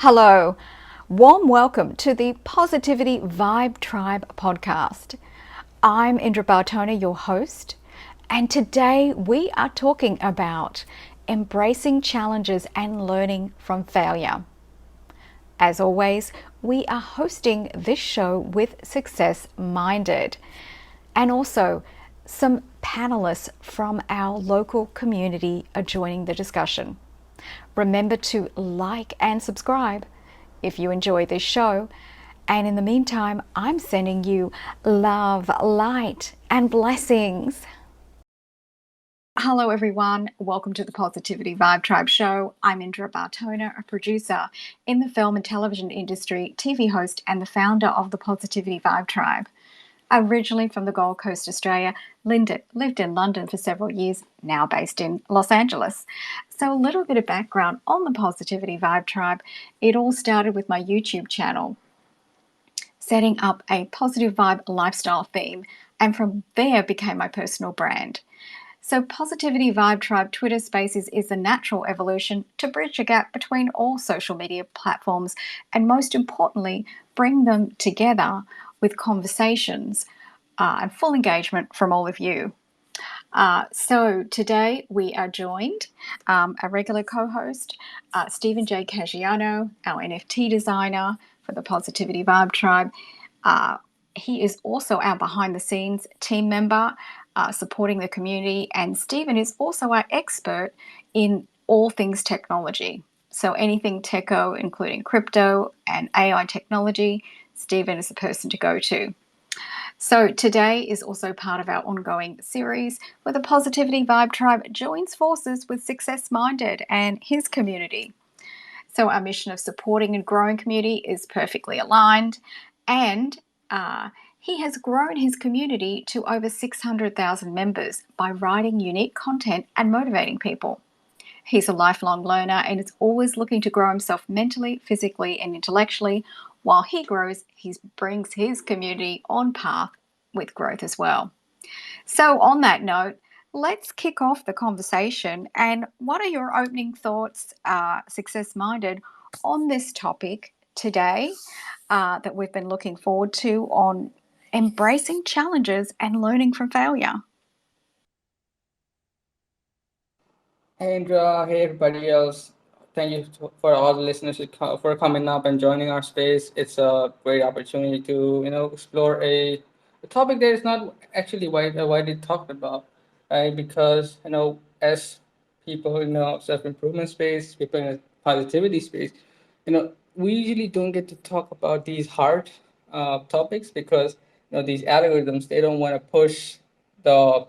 Hello, warm welcome to the Positivity Vibe Tribe podcast. I'm Indra Bartona I, your host, and today we are talking about embracing challenges and learning from failure. As always, we are hosting this show with Success Minded and also some panelists from our local community are joining the discussion. Remember to like and subscribe if you enjoy this show. And in the meantime, I'm sending you love, light, and blessings. Hello, everyone. Welcome to the Positivity Vibe Tribe show. I'm Indra Bartona, a producer in the film and television industry, TV host, and the founder of the Positivity Vibe Tribe. Originally from the Gold Coast, Australia, Linda lived in London for several years, now based in Los Angeles. So a little bit of background on the Positivity Vibe Tribe. It all started with my YouTube channel, setting up a positive vibe lifestyle theme, and from there became my personal brand. So Positivity Vibe Tribe Twitter Spaces is a natural evolution to bridge a gap between all social media platforms and, most importantly, bring them together with conversations and full engagement from all of you. So today we are joined, a regular co-host, Stephen J. Caggiano, our NFT designer for the Positivity Vibe Tribe. He is also our behind-the-scenes team member, supporting the community, and Stephen is also our expert in all things technology. So anything techo, including crypto and AI technology, Stephen is the person to go to. So today is also part of our ongoing series where the Positivity Vibe Tribe joins forces with Success Minded and his community. So our mission of supporting and growing community is perfectly aligned, and he has grown his community to over 600,000 members by writing unique content and motivating people. He's a lifelong learner and is always looking to grow himself mentally, physically, and intellectually. While he grows, he brings his community on path with growth as well. So, on that note, let's kick off the conversation. And what are your opening thoughts, Success Minded, on this topic today that we've been looking forward to on embracing challenges and learning from failure? Hey Indra, hey everybody else. Thank you for all the listeners for coming up and joining our space. It's a great opportunity to explore a topic that is not actually widely talked about, right? Because as people self improvement space, people in the positivity space, we usually don't get to talk about these hard topics because these algorithms they don't want to push the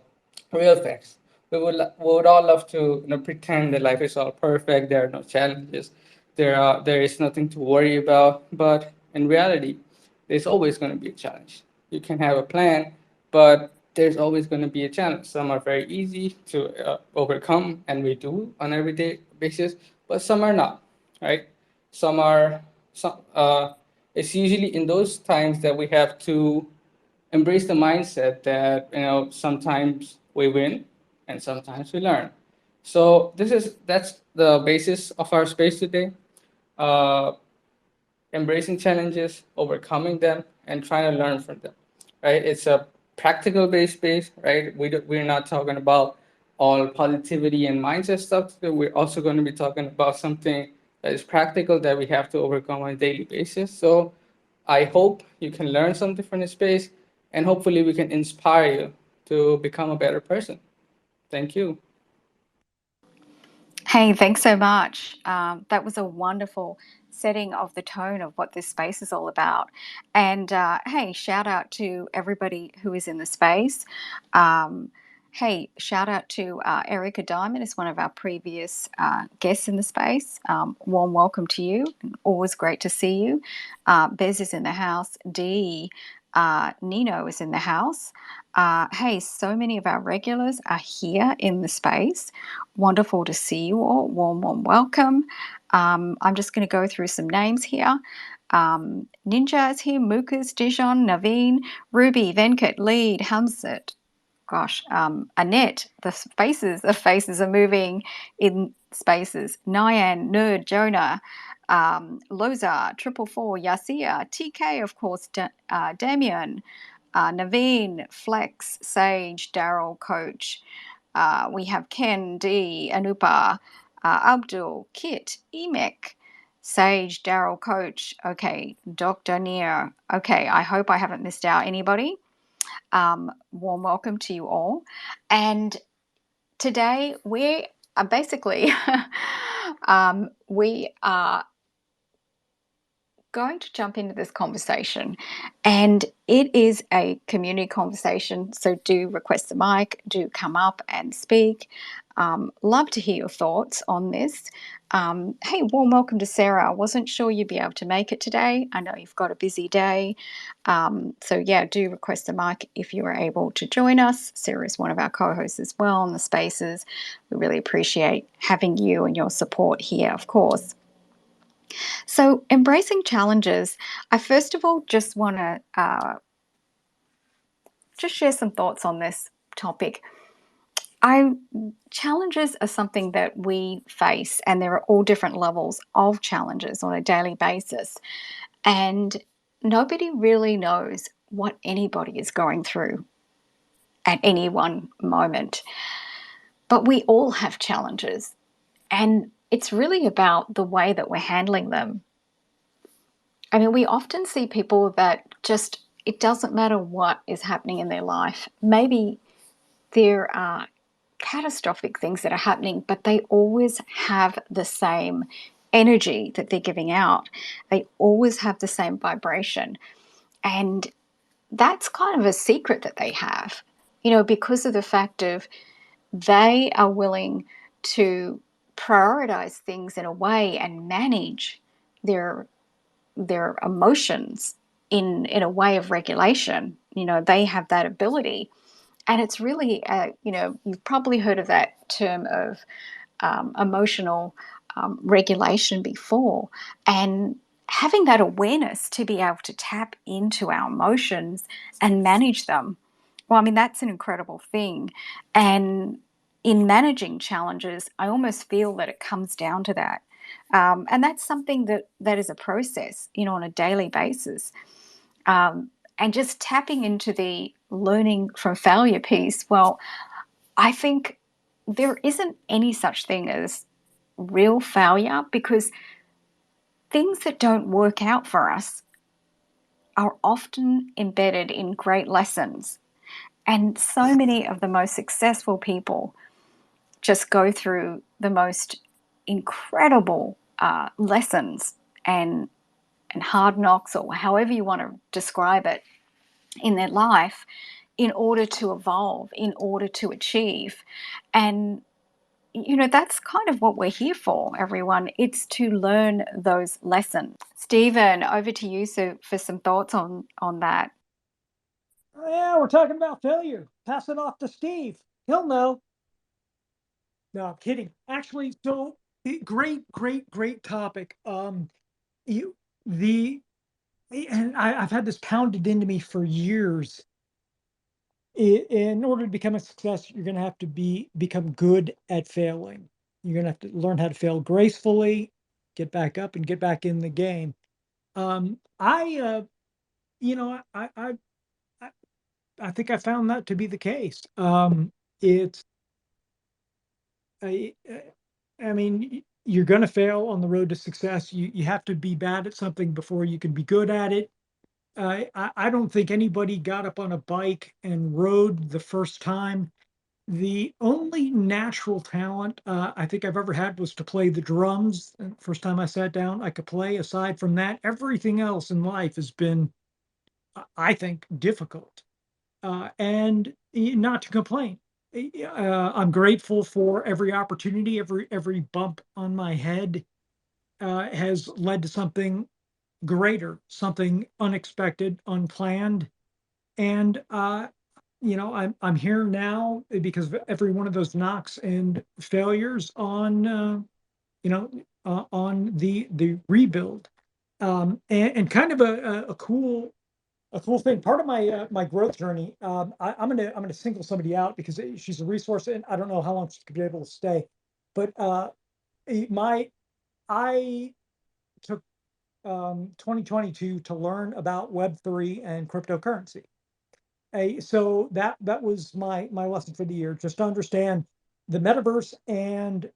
real facts. We would all love to pretend that life is all perfect. There are no challenges. There is nothing to worry about. But in reality, there's always going to be a challenge. You can have a plan, but there's always going to be a challenge. Some are very easy to overcome, and we do on everyday basis. But some are not, right? Some are some. It's usually in those times that we have to embrace the mindset that sometimes we win and sometimes we learn. So that's the basis of our space today. uh, Embracing challenges, overcoming them, and trying to learn from them, right? It's a practical based space, right? We're not talking about all positivity and mindset stuff. We're also going to be talking about something that is practical that we have to overcome on a daily basis. So I hope you can learn something from this space, and hopefully we can inspire you to become a better person. Thank you. Hey, thanks so much. That was a wonderful setting of the tone of what this space is all about. And hey, shout out to everybody who is in the space. Um, hey, shout out to Erica Diamond, is one of our previous guests in the space. Warm welcome to you. Always great to see you. Bez is in the house. Dee. Nino is in the house. Hey, so many of our regulars are here in the space. Wonderful to see you all. Warm, warm welcome. I'm just going to go through some names here. Ninja is here, Mukas, Dijon, Naveen, Ruby, Venkat, Lead, Hamzat. Gosh, Annette, the faces are moving in spaces. Nyan, Nerd, Jonah, Loza, 444, Yasia, TK, of course, Damien, Naveen, Flex, Sage, Daryl, Coach. We have Ken, D, Anupa, Abdul, Kit, Emek, Sage, Daryl, Coach. Okay, Dr. Near. Okay, I hope I haven't missed out anybody. Warm welcome to you all. And today we are basically we are going to jump into this conversation, and it is a community conversation. So do request the mic, do come up and speak. Love to hear your thoughts on this. Hey, warm welcome to Sarah. I wasn't sure you'd be able to make it today. I know you've got a busy day. So yeah, do request the mic if you are able to join us. Sarah is one of our co-hosts as well in the spaces. We really appreciate having you and your support here, of course. So, embracing challenges, I first of all just want to just share some thoughts on this topic. I Challenges are something that we face, and there are all different levels of challenges on a daily basis. And nobody really knows what anybody is going through at any one moment. But we all have challenges, and it's really about the way that we're handling them. I mean, we often see people that just, it doesn't matter what is happening in their life. Maybe there are catastrophic things that are happening, but they always have the same energy that they're giving out. They always have the same vibration. And that's kind of a secret that they have, because of the fact of they are willing to prioritize things in a way and manage their their emotions in a way of regulation. They have that ability, and it's really you've probably heard of that term of emotional regulation before, and having that awareness to be able to tap into our emotions and manage them. Well, I mean, that's an incredible thing. And in managing challenges, I almost feel that it comes down to that. And that's something that is a process, on a daily basis. And just tapping into the learning from failure piece, well, I think there isn't any such thing as real failure, because things that don't work out for us are often embedded in great lessons. And so many of the most successful people just go through the most incredible lessons and hard knocks, or however you want to describe it, in their life, in order to evolve, in order to achieve. And that's kind of what we're here for, everyone. It's to learn those lessons. Stephen, over to you for some thoughts on that. Oh, yeah, we're talking about failure. Pass it off to Steve. He'll know. No, I'm kidding. Actually, so great, great, great topic. You the and I've had this pounded into me for years. In order to become a success, you're going to have to become good at failing. You're going to have to learn how to fail gracefully, get back up, and get back in the game. I, you know, I I think I found that to be the case. It's I, I mean, you're going to fail on the road to success. You have to be bad at something before you can be good at it. I don't think anybody got up on a bike and rode the first time. The only natural talent I think I've ever had was to play the drums. And first time I sat down, I could play. Aside from that, everything else in life has been, I think, difficult. And not to complain. I'm grateful for every opportunity, every bump on my head has led to something greater, something unexpected, unplanned, and I'm here now because of every one of those knocks and failures on on the rebuild, and kind of a cool thing. Part of my my growth journey. I'm gonna single somebody out because she's a resource, and I don't know how long she's gonna be able to stay. But my I took 2022 to learn about Web3 and cryptocurrency. So that was my lesson for the year, just to understand the metaverse and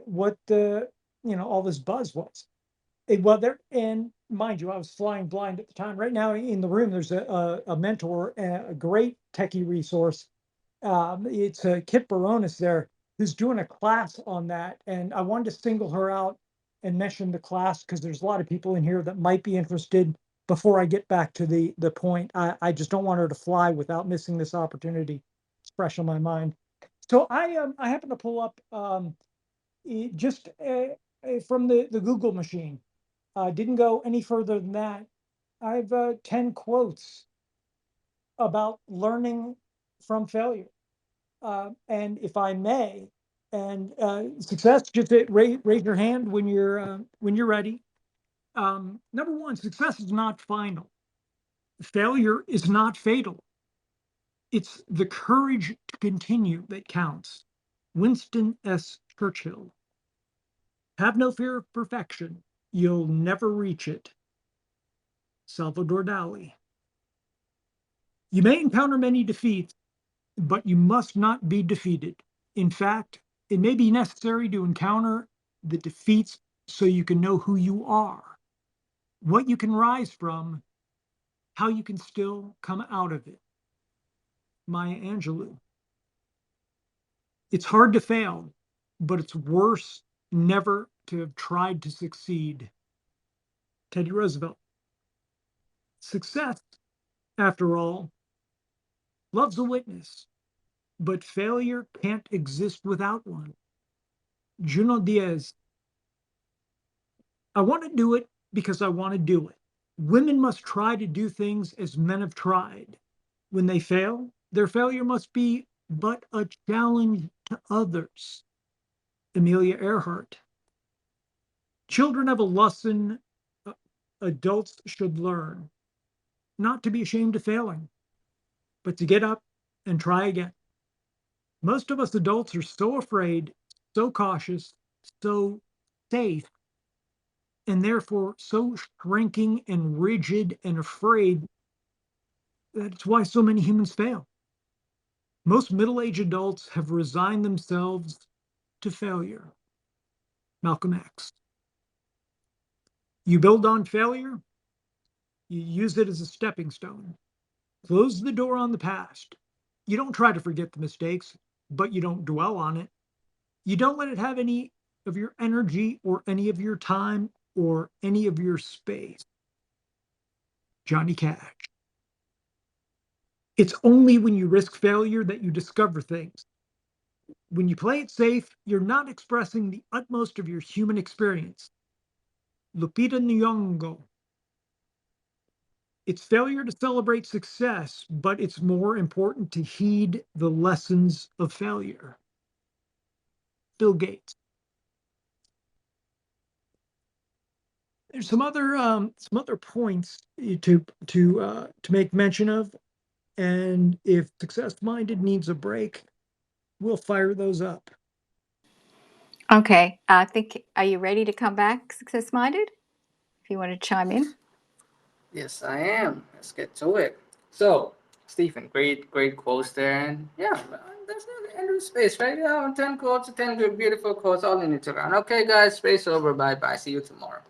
what the all this buzz was. Well, there, and mind you, I was flying blind at the time. Right now in the room, there's a mentor, a great techie resource. It's Kit Baronis there, who's doing a class on that. And I wanted to single her out and mention the class because there's a lot of people in here that might be interested before I get back to the point. I just don't want her to fly without missing this opportunity. It's fresh on my mind. So I happen to pull up just from the Google machine. Didn't go any further than that. I have 10 quotes about learning from failure. And if I may, and success, just raise your hand when you're ready. Number one, success is not final. Failure is not fatal. It's the courage to continue that counts. Winston S. Churchill. Have no fear of perfection. You'll never reach it. Salvador Dali. You may encounter many defeats, but you must not be defeated. In fact, it may be necessary to encounter the defeats so you can know who you are, what you can rise from, how you can still come out of it. Maya Angelou. It's hard to fail, but it's worse never to have tried to succeed. Teddy Roosevelt. Success, after all, loves a witness, but failure can't exist without one. Junot Diaz. I want to do it because I want to do it. Women must try to do things as men have tried. When they fail, their failure must be but a challenge to others. Amelia Earhart. Children have a lesson adults should learn, not to be ashamed of failing, but to get up and try again. Most of us adults are so afraid, so cautious, so safe, and therefore so shrinking and rigid and afraid. That's why so many humans fail. Most middle-aged adults have resigned themselves to failure. Malcolm X. You build on failure, you use it as a stepping stone. Close the door on the past. You don't try to forget the mistakes, but you don't dwell on it. You don't let it have any of your energy or any of your time or any of your space. Johnny Cash. It's only when you risk failure that you discover things. When you play it safe, you're not expressing the utmost of your human experience. Lupita Nyong'o. It's failure to celebrate success, but it's more important to heed the lessons of failure. Bill Gates. There's some other points to make mention of, and if success minded needs a break, we'll fire those up. Okay, I think, are you ready to come back, Success Minded? If you want to chime in. Yes, I am. Let's get to it. So, Stephen, great quotes there, and yeah, there's no end of space, right? Yeah, 10 quotes, 10 good, beautiful quotes, all in each other. And okay, guys, space over. Bye bye. See you tomorrow.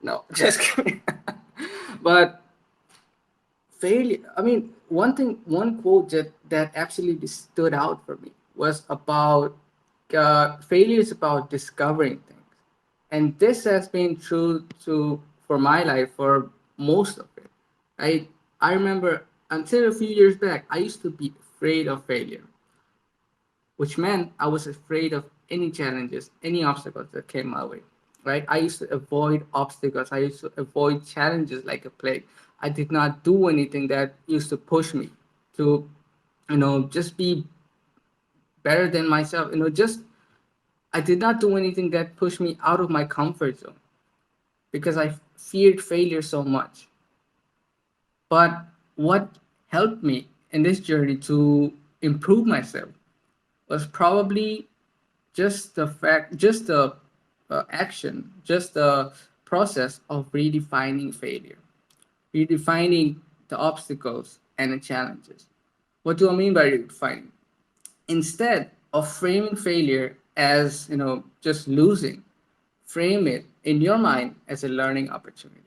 No, just kidding. But failure. I mean, one quote that absolutely stood out for me was about failure is about discovering things, and this has been true to for my life for most of it. I remember until a few years back, I used to be afraid of failure, which meant I was afraid of any challenges, any obstacles that came my way. Right? I used to avoid obstacles. I used to avoid challenges like a plague. I did not do anything that used to push me to, just be better than myself. Just I did not do anything that pushed me out of my comfort zone because I feared failure so much. But what helped me in this journey to improve myself was probably just the action, just the process of redefining failure, redefining the obstacles and the challenges. What do I mean by redefining? Instead of framing failure as, just losing, frame it in your mind as a learning opportunity.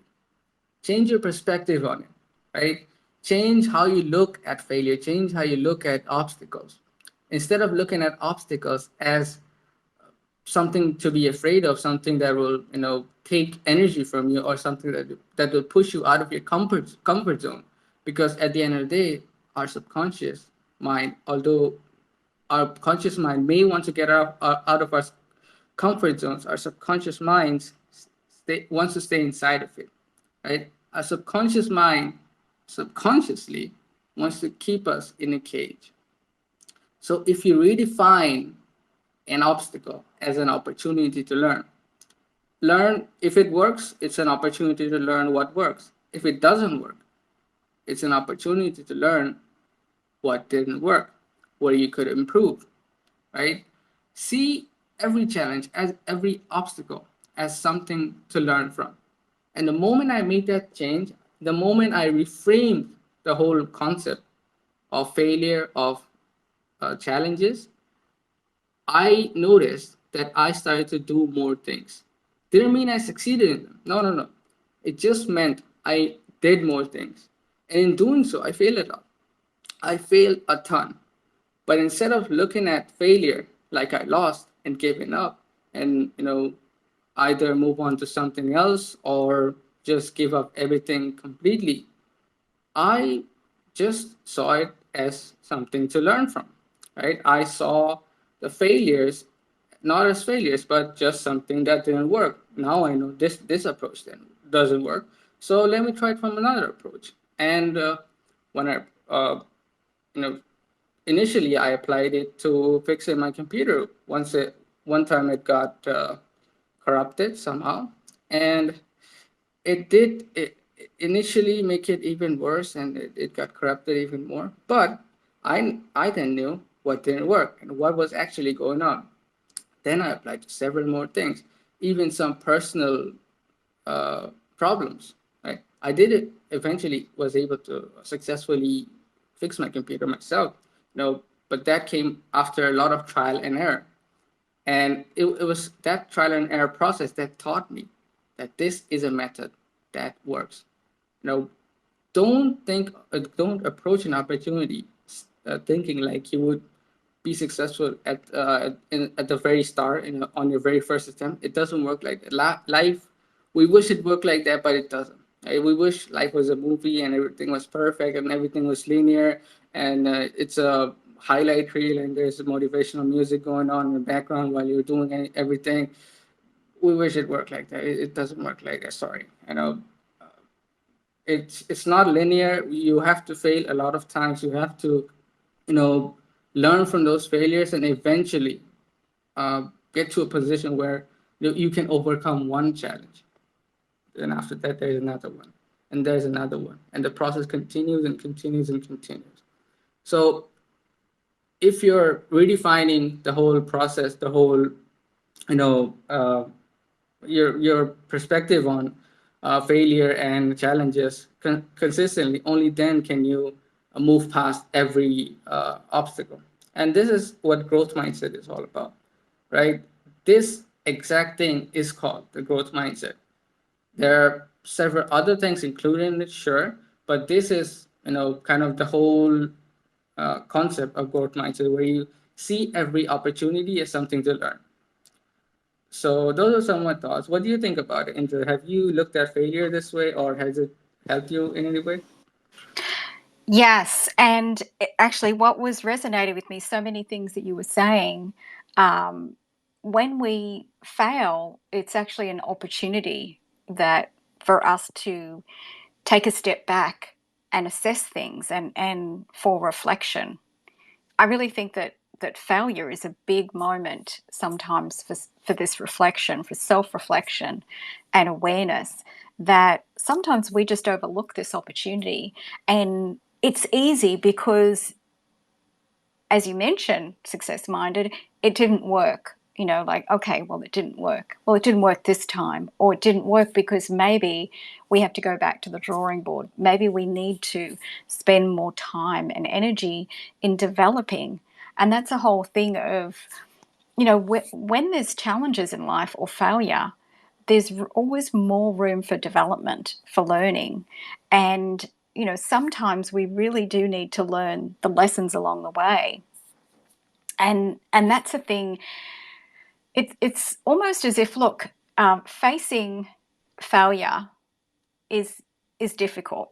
Change your perspective on it, right? Change how you look at failure, change how you look at obstacles. Instead of looking at obstacles as something to be afraid of, something that will, take energy from you, or something that will push you out of your comfort zone. Because at the end of the day, our subconscious mind, although our conscious mind may want to get out of our comfort zones, our subconscious mind wants to stay inside of it, right? Our subconscious mind subconsciously wants to keep us in a cage. So if you redefine an obstacle as an opportunity to learn if it works, it's an opportunity to learn what works. If it doesn't work, it's an opportunity to learn what didn't work, where you could improve, right? See every challenge as every obstacle as something to learn from. And the moment I made that change, the moment I reframed the whole concept of failure, of challenges, I noticed that I started to do more things. Didn't mean I succeeded in them. No, no, no. It just meant I did more things. And in doing so, I failed a lot. I failed a ton. But instead of looking at failure like I lost and giving up and, either move on to something else or just give up everything completely, I just saw it as something to learn from, right? I saw the failures not as failures, but just something that didn't work. Now I know this approach then doesn't work. So let me try it from another approach. And when I, you know, initially I applied it to fixing my computer. One time it got corrupted somehow, and it initially make it even worse, and it got corrupted even more. But I then knew what didn't work and what was actually going on. Then I applied to several more things, even some personal problems. Right, I did it. Eventually, was able to successfully fix my computer myself. But that came after a lot of trial and error. And it was that trial and error process that taught me that this is a method that works. You know, don't approach an opportunity thinking like you would be successful at the very start, on your very first attempt. It doesn't work like that. Life, we wish it worked like that, but it doesn't. Right? We wish life was a movie and everything was perfect and everything was linear, and it's a highlight reel and there's motivational music going on in the background while you're doing everything. We wish it worked like that. It doesn't work like that. Sorry, it's not linear. You have to fail a lot of times. You have to, you know, learn from those failures and eventually get to a position where you can overcome one challenge. And after that, there's another one, and there's another one, and the process continues and continues and continues. So if you're redefining the whole process, the whole, you know, your perspective on failure and challenges consistently, only then can you move past every obstacle. And this is what growth mindset is all about, right? This exact thing is called the growth mindset. There are several other things included in it, sure, but this is, kind of the whole concept of growth mindset, where you see every opportunity as something to learn. So those are some of my thoughts. What do you think about it, Indra? Have you looked at failure this way, or has it helped you in any way? Yes, and actually, what was resonating with me, so many things that you were saying. Um, when we fail, it's actually an opportunity that for us to take a step back and assess things and for reflection. I really think that failure is a big moment sometimes for this reflection, for self-reflection and awareness, that sometimes we just overlook this opportunity. And it's easy because, as you mentioned, success minded, it didn't work. like, okay, well, it didn't work. Well, it didn't work this time, or it didn't work because maybe we have to go back to the drawing board. Maybe we need to spend more time and energy in developing. And that's a whole thing of, when there's challenges in life or failure, there's always more room for development, for learning. And, sometimes we really do need to learn the lessons along the way. And that's a thing. It's almost as if, look, facing failure is difficult,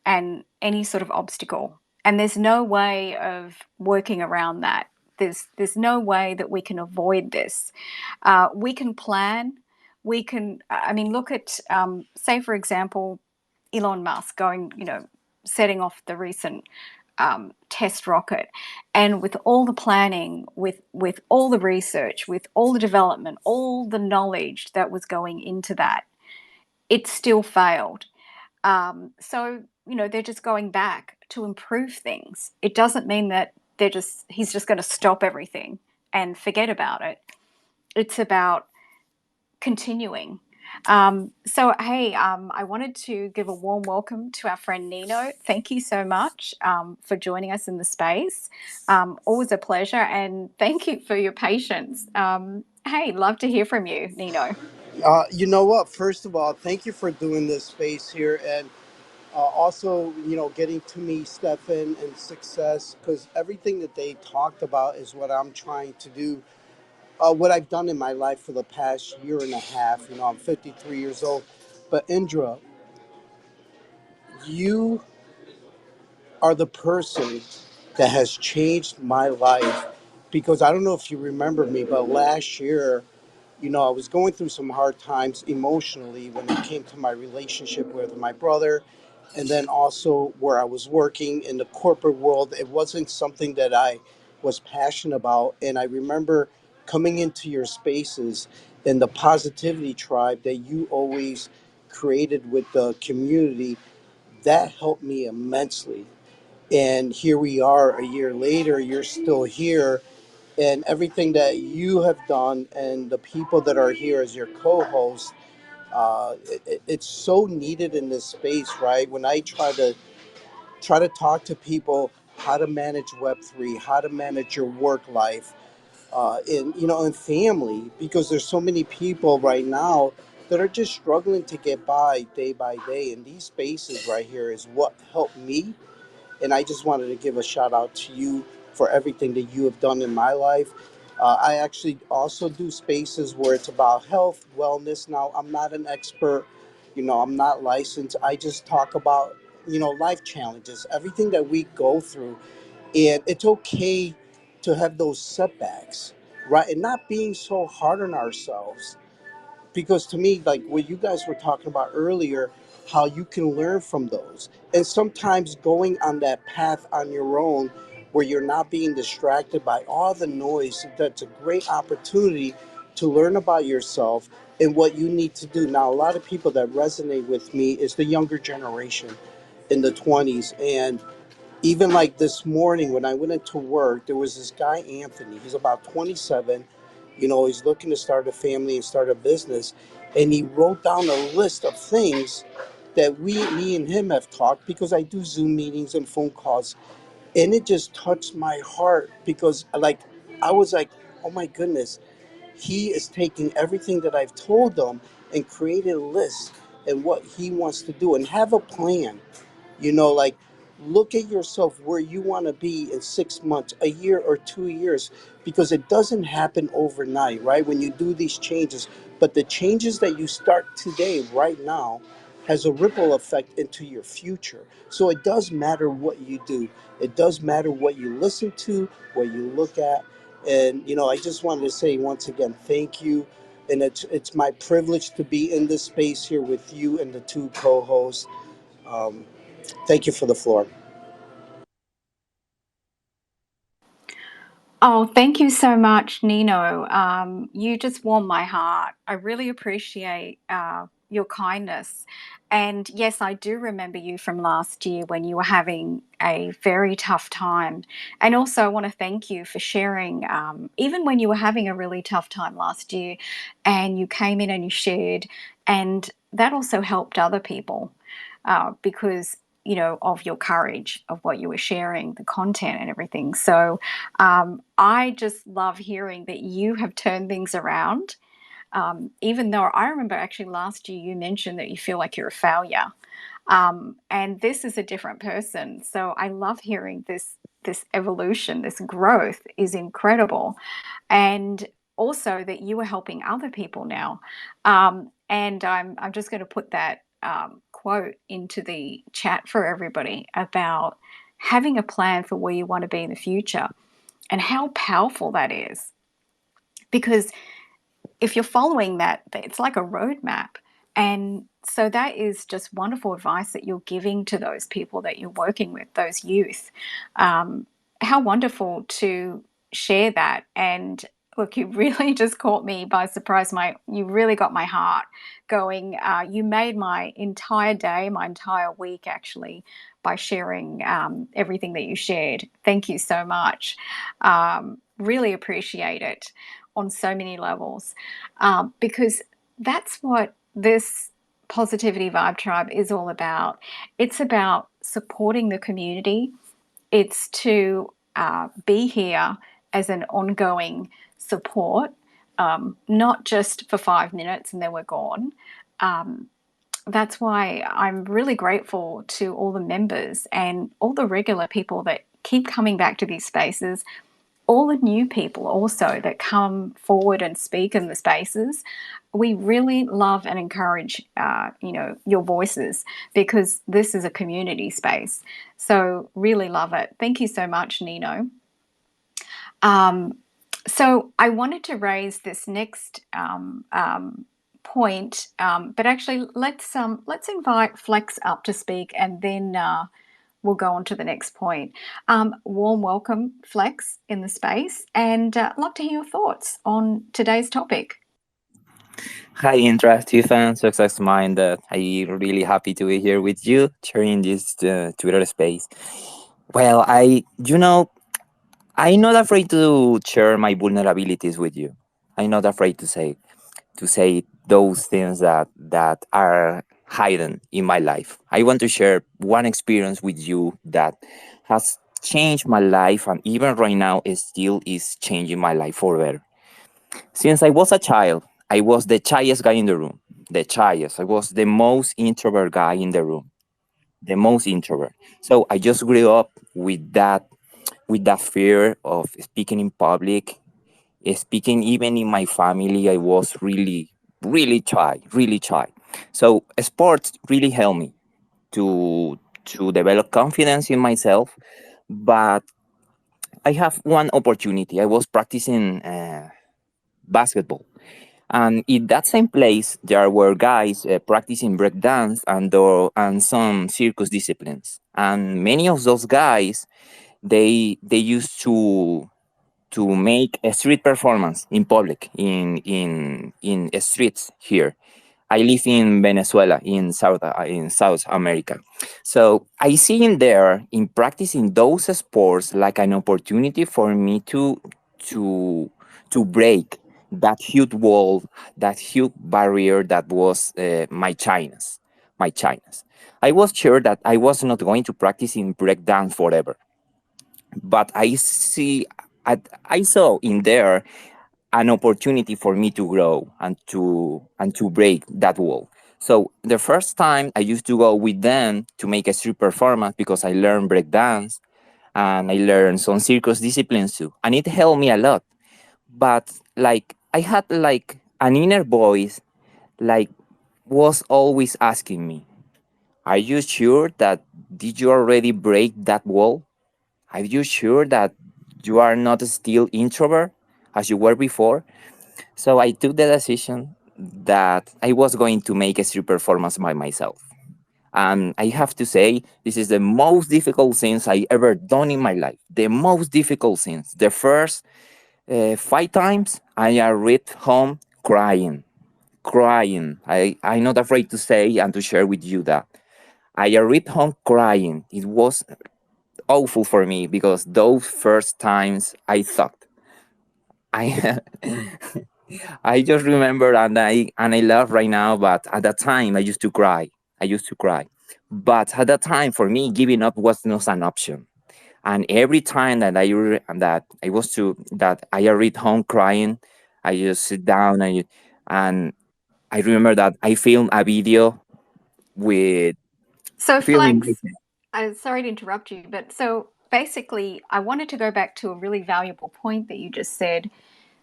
and any sort of obstacle, and there's no way of working around that. There's no way that we can avoid this. We can plan. We can. I mean, look at, say, for example, Elon Musk going, setting off the recent test rocket, and with all the planning, with all the research, with all the development, all the knowledge that was going into that, it still failed. So, they're just going back to improve things. It doesn't mean that he's just going to stop everything and forget about it. It's about continuing. So, hey, I wanted to give a warm welcome to our friend Nino. Thank you so much for joining us in the space. Always a pleasure, and thank you for your patience. Hey, love to hear from you, Nino. You know what? First of all, thank you for doing this space here, and also, getting to meet Stefan and Success, because everything that they talked about is what I'm trying to do. What I've done in my life for the past year and a half. I'm 53 years old, but Indra, you are the person that has changed my life, because I don't know if you remember me, but last year, I was going through some hard times emotionally when it came to my relationship with my brother, and then also where I was working in the corporate world. It wasn't something that I was passionate about. And I remember coming into your spaces and the positivity tribe that you always created with the community. That helped me immensely. And here we are a year later, you're still here, and everything that you have done and the people that are here as your co-host, it's so needed in this space, right? When I try to talk to people how to manage Web3, how to manage your work life, in family, because there's so many people right now that are just struggling to get by day by day, and these spaces right here is what helped me. And I just wanted to give a shout out to you for everything that you have done in my life. I actually also do spaces where it's about health, wellness. Now, I'm not an expert, I'm not licensed. I just talk about, life challenges, everything that we go through. And it's okay to have those setbacks, right? And not being so hard on ourselves, because to me, like what you guys were talking about earlier, how you can learn from those, and sometimes going on that path on your own where you're not being distracted by all the noise, that's a great opportunity to learn about yourself and what you need to do. Now, a lot of people that resonate with me is the younger generation in the 20s. And even like this morning when I went into work, there was this guy, Anthony. He's about 27. He's looking to start a family and start a business. And he wrote down a list of things that me and him have talked, because I do Zoom meetings and phone calls. And it just touched my heart, because like, I was like, oh my goodness, he is taking everything that I've told him and created a list and what he wants to do and have a plan. Like, look at yourself where you want to be in 6 months, a year, or 2 years, because it doesn't happen overnight, right? When you do these changes, but the changes that you start today, right now, has a ripple effect into your future. So it does matter what you do. It does matter what you listen to, what you look at. And I just wanted to say once again, thank you. And it's my privilege to be in this space here with you and the two co-hosts. Um, Thank you for the floor. Oh, thank you so much, Nino. You just warmed my heart. I really appreciate your kindness. And yes, I do remember you from last year when you were having a very tough time. And also, I want to thank you for sharing, even when you were having a really tough time last year, and you came in and you shared, and that also helped other people because, you know, of your courage, of what you were sharing, the content and everything. So I just love hearing that you have turned things around. Even though I remember actually last year you mentioned that you feel like you're a failure, and this is a different person. So I love hearing this evolution, this growth is incredible, and also that you are helping other people now. And I'm just going to put that quote into the chat for everybody about having a plan for where you want to be in the future and how powerful that is, because if you're following that, it's like a roadmap. And so that is just wonderful advice that you're giving to those people that you're working with, those youth. How wonderful to share that. And look, you really just caught me by surprise. You really got my heart going. You made my entire day, my entire week actually, by sharing everything that you shared. Thank you so much. Really appreciate it on so many levels, because that's what this Positivity Vibe Tribe is all about. It's about supporting the community. It's to be here as an ongoing support, not just for 5 minutes and then we're gone. That's why I'm really grateful to all the members and all the regular people that keep coming back to these spaces, all the new people also that come forward and speak in the spaces. We really love and encourage, your voices, because this is a community space. So really love it. Thank you so much, Nino. So I wanted to raise this next point, but actually let's invite Flex up to speak, and then we'll go on to the next point. Warm welcome, Flex, in the space, and love to hear your thoughts on today's topic. Hi, Indra, Stefan, Success Minded. I'm really happy to be here with you, sharing this Twitter space. Well, I'm not afraid to share my vulnerabilities with you. I'm not afraid to say those things that are hidden in my life. I want to share one experience with you that has changed my life, and even right now it still is changing my life for better. Since I was a child, I was the shyest guy in the room. The shyest. I was the most introvert guy in the room. The most introvert. So I just grew up with that fear of speaking in public, speaking even in my family. I was really, really shy, really shy. So sports really helped me to develop confidence in myself. But I have one opportunity. I was practicing basketball. And in that same place, there were guys practicing breakdance and some circus disciplines. And many of those guys, they used to make a street performance in public in streets here. I live in Venezuela in South America, so I see in there in practicing those sports like an opportunity for me to to break that huge wall, that huge barrier that was my China's, my China's. I was sure that I was not going to practice in breakdance forever, but I saw in there an opportunity for me to grow and to break that wall. So the first time I used to go with them to make a street performance because I learned breakdance and I learned some circus disciplines too, and it helped me a lot. But like I had like an inner voice, like was always asking me, "Are you sure that did you already break that wall? Are you sure that you are not still introvert as you were before?" So I took the decision that I was going to make a street performance by myself. And I have to say, this is the most difficult things I ever done in my life. The most difficult things. The first 5 times I arrived home crying, crying. I'm not afraid to say and to share with you that I arrived home crying. It was awful for me because those first times I thought I I just remember and I laugh right now, but at that time I used to cry. I used to cry. But at that time for me giving up was not an option. And every time that I read home crying, I just sit down and I remember that I filmed a video with So, filming Flex, myself. I'm sorry to interrupt you, but so basically, I wanted to go back to a really valuable point that you just said.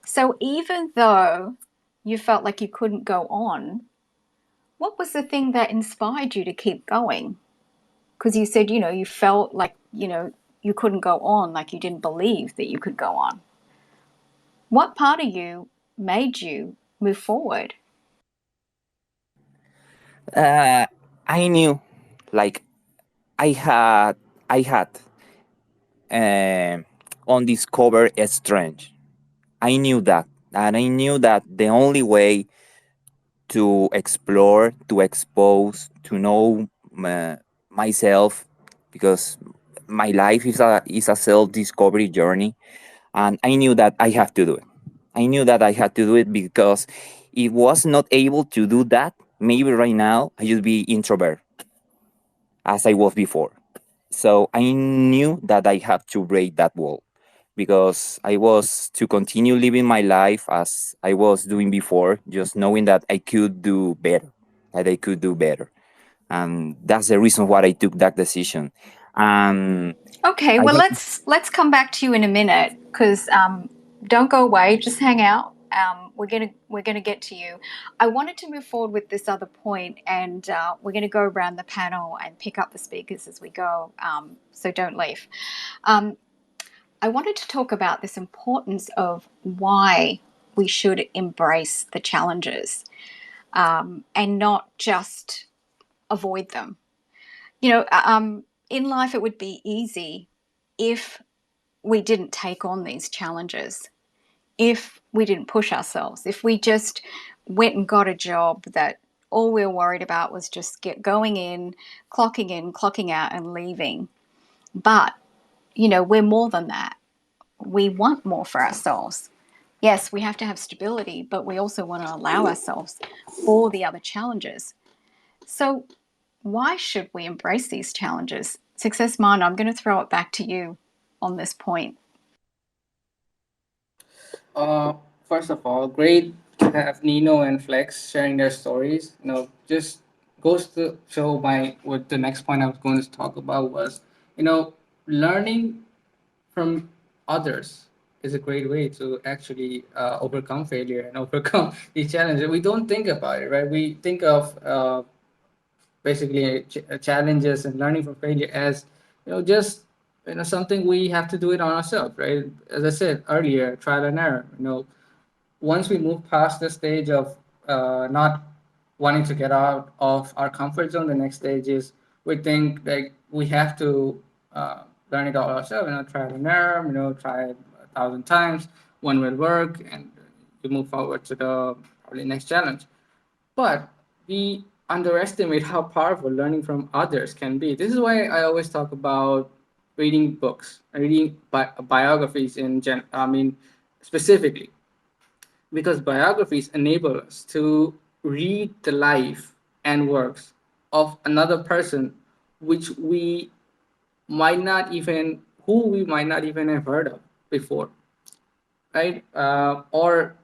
So, even though you felt like you couldn't go on, what was the thing that inspired you to keep going? Because you said, you felt like, you couldn't go on, like you didn't believe that you could go on. What part of you made you move forward? Uh, I knew, like I had I had um undiscovered strength. I knew that, and I knew that the only way to explore, to expose, to know myself, because my life is a self discovery journey, and I knew that I have to do it. I knew that I had to do it because if was not able to do that, maybe right now I would be introvert as I was before. So I knew that I had to break that wall because I was to continue living my life as I was doing before, just knowing that I could do better, that I could do better. And that's the reason why I took that decision. And Okay, I well have let's come back to you in a minute because don't go away. Just hang out. We're gonna get to you. I wanted to move forward with this other point, and we're gonna go around the panel and pick up the speakers as we go. So don't leave. Um, I wanted to talk about this importance of why we should embrace the challenges and not just avoid them. In life, it would be easy if we didn't take on these challenges, if we didn't push ourselves, if we just went and got a job that all we were worried about was just going in, clocking out, and leaving. But, we're more than that. We want more for ourselves. Yes, we have to have stability, but we also want to allow ourselves for the other challenges. So, why should we embrace these challenges? Success Mind, I'm going to throw it back to you on this point. Uh, First of all, great to have Nino and Flex sharing their stories. Just goes to show my what the next point I was going to talk about was, learning from others is a great way to actually overcome failure and overcome these challenges. We don't think about it, right? We think of basically challenges and learning from failure as just something we have to do it on ourselves, right? As I said earlier, trial and error. Once we move past the stage of not wanting to get out of our comfort zone, the next stage is we think like we have to learn it all ourselves, trial and error, try it 1,000 times, one will work, and you move forward to the probably next challenge. But we underestimate how powerful learning from others can be. This is why I always talk about reading books, reading biographies specifically, because biographies enable us to read the life and works of another person which we might not even who we might not even have heard of before, right? Or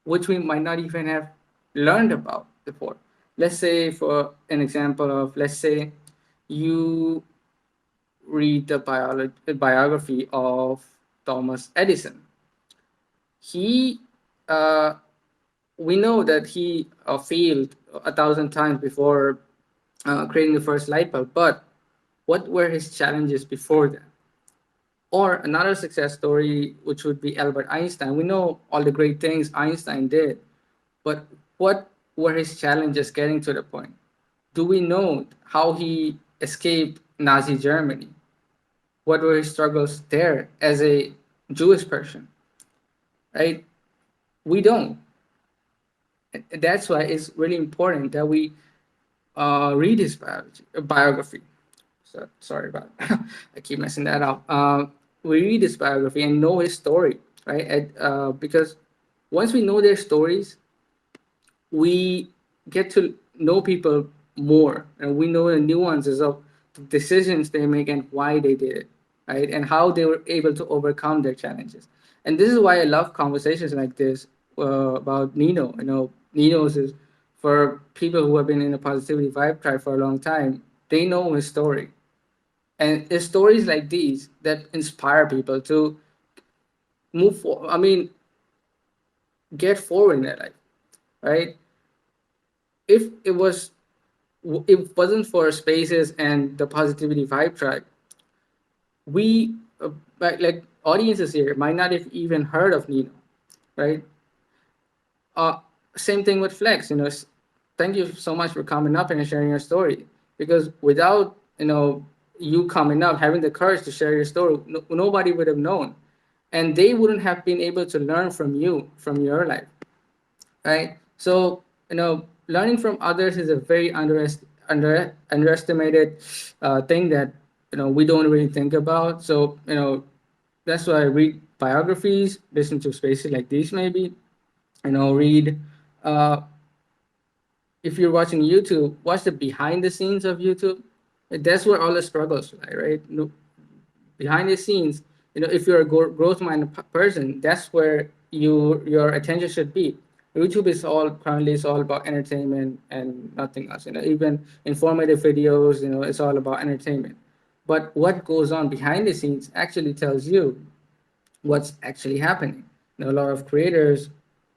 which we might not even have learned about before. Let's say, for an example of, let's say you read the biography of Thomas Edison. He uh, we know that he failed 1,000 times before creating the first light bulb, but what were his challenges before that? Or another success story, which would be Albert Einstein. We know all the great things Einstein did, but what were his challenges getting to the point? Do we know how he escaped Nazi Germany? What were his struggles there as a Jewish person? Right? We don't. That's why it's really important that we read his biography. So, sorry about I keep messing that up. We read his biography and know his story, right? Because once we know their stories, we get to know people more, and we know the nuances of the decisions they make and why they did it, right? And how they were able to overcome their challenges. And this is why I love conversations like this about Nino. Nino's is for people who have been in the positivity vibe tribe for a long time. They know his story, and it's stories like these that inspire people to move forward. I mean, get forward in their life, right? If it wasn't for spaces and the positivity vibe tribe, we like audiences here might not have even heard of Nino, right? uh Same thing with Flex. Thank you so much for coming up and sharing your story, because without you coming up, having the courage to share your story, nobody would have known, and they wouldn't have been able to learn from you, from your life, right? So learning from others is a very underestimated thing that we don't really think about. So that's why I read biographies, listen to spaces like these, maybe read. Uh, if you're watching YouTube, watch the behind the scenes of YouTube. That's where all the struggles lie, right? Behind the scenes, if you're a growth minded person, that's where your attention should be. YouTube is all currently is all about entertainment and nothing else. Even informative videos, it's all about entertainment. But what goes on behind the scenes actually tells you what's actually happening. A lot of creators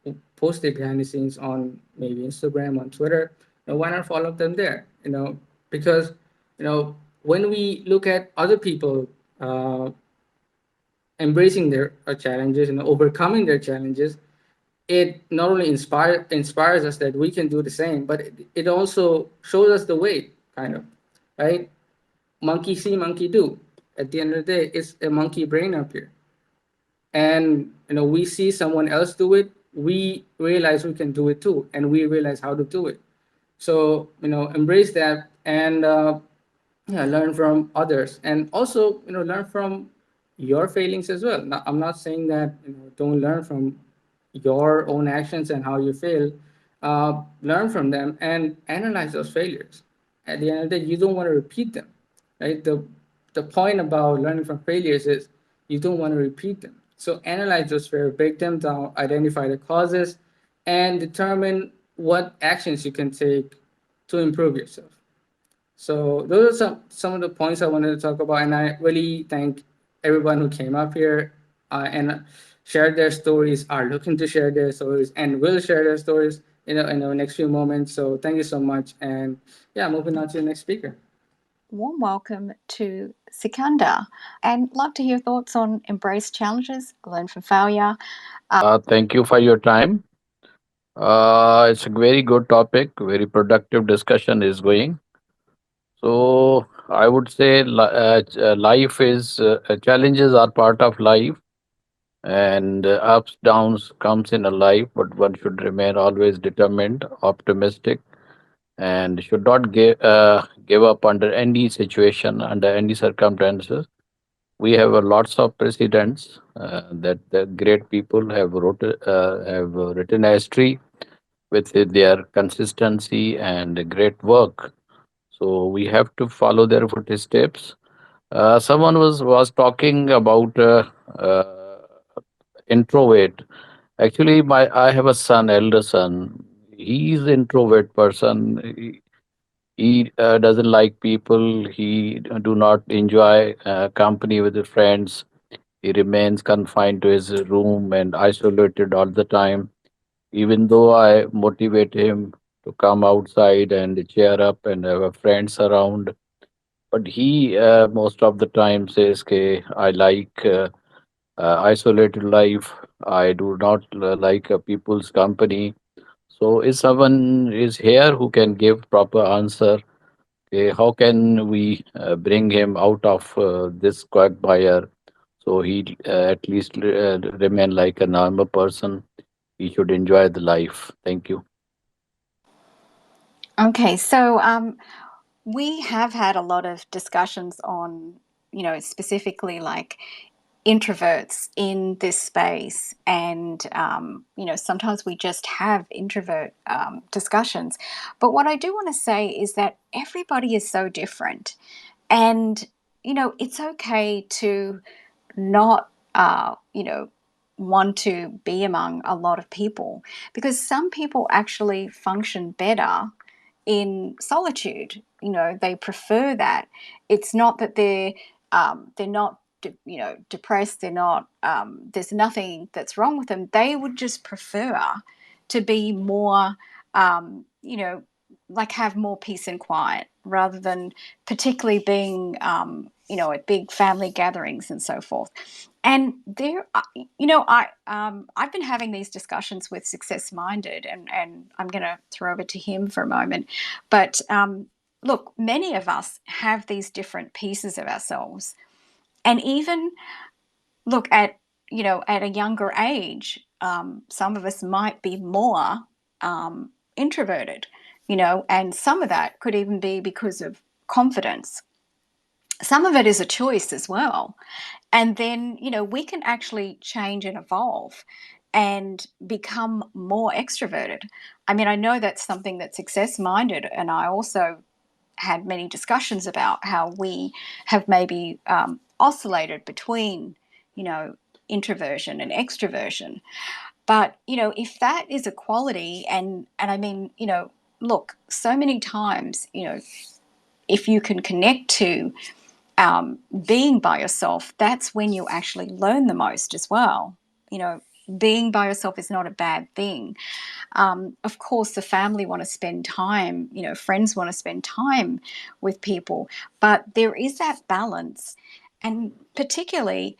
who post their behind the scenes on maybe Instagram, on Twitter. Why not follow them there? Because when we look at other people uh, embracing their challenges and overcoming their challenges, it not only inspires us that we can do the same, but it also shows us the way, kind of, right? Monkey see, monkey do. At the end of the day, it's a monkey brain up here, and we see someone else do it, we realize we can do it too, and we realize how to do it. So embrace that, and yeah, learn from others, and also learn from your failings as well. Now, I'm not saying that don't learn from your own actions and how you fail. Learn from them and analyze those failures. At the end of the day, you don't want to repeat them, right? The point about learning from failures is you don't want to repeat them. So analyze those failures, break them down, identify the causes, and determine what actions you can take to improve yourself. So those are some of the points I wanted to talk about, and I really thank everyone who came up here and shared their stories, are looking to share their stories, and will share their stories in the next few moments. So thank you so much, and yeah, moving on to the next speaker. Warm welcome to Sikandar, and love to hear thoughts on embrace challenges, learn from failure. Thank you for your time. It's a very good topic, very productive discussion is going. So I would say life is challenges are part of life, and ups downs comes in a life, but one should remain always determined, optimistic, and should not give up under any situation, under any circumstances. We have lots of precedents that the great people have written history with their consistency and great work. So we have to follow their footsteps. Someone was talking about introvert. Actually, my I have a son, elder son. He's introvert person. He doesn't like people. He do not enjoy company with his friends. He remains confined to his room and isolated all the time. Even though I motivate him to come outside and cheer up and have friends around, but he most of the time says, "Okay, I like isolated life. I do not like people's company." So, if someone is here who can give proper answer, okay, how can we bring him out of this quagmire so he at least remain like a normal person? He should enjoy the life. Thank you. Okay, so we have had a lot of discussions on, specifically like introverts in this space, and sometimes we just have introvert discussions. But what I do want to say is that everybody is so different, and it's okay to not want to be among a lot of people, because some people actually function better in solitude. They prefer that. It's not that they're not depressed. They're not. There's nothing that's wrong with them. They would just prefer to be more, like have more peace and quiet, rather than particularly being, at big family gatherings and so forth. And there, I've been having these discussions with Success Minded, and I'm going to throw over to him for a moment. But look, many of us have these different pieces of ourselves, and even look at a younger age, some of us might be more introverted, and some of that could even be because of confidence. Some of it is a choice as well. And then, we can actually change and evolve and become more extroverted. I mean, I know that's something that Success Minded and I also had many discussions about, how we have maybe oscillated between, introversion and extroversion. But, if that is a quality, and I mean, look, so many times, if you can connect to being by yourself, that's when you actually learn the most as well. Being by yourself is not a bad thing. Of course, the family want to spend time, friends want to spend time with people, but there is that balance. And particularly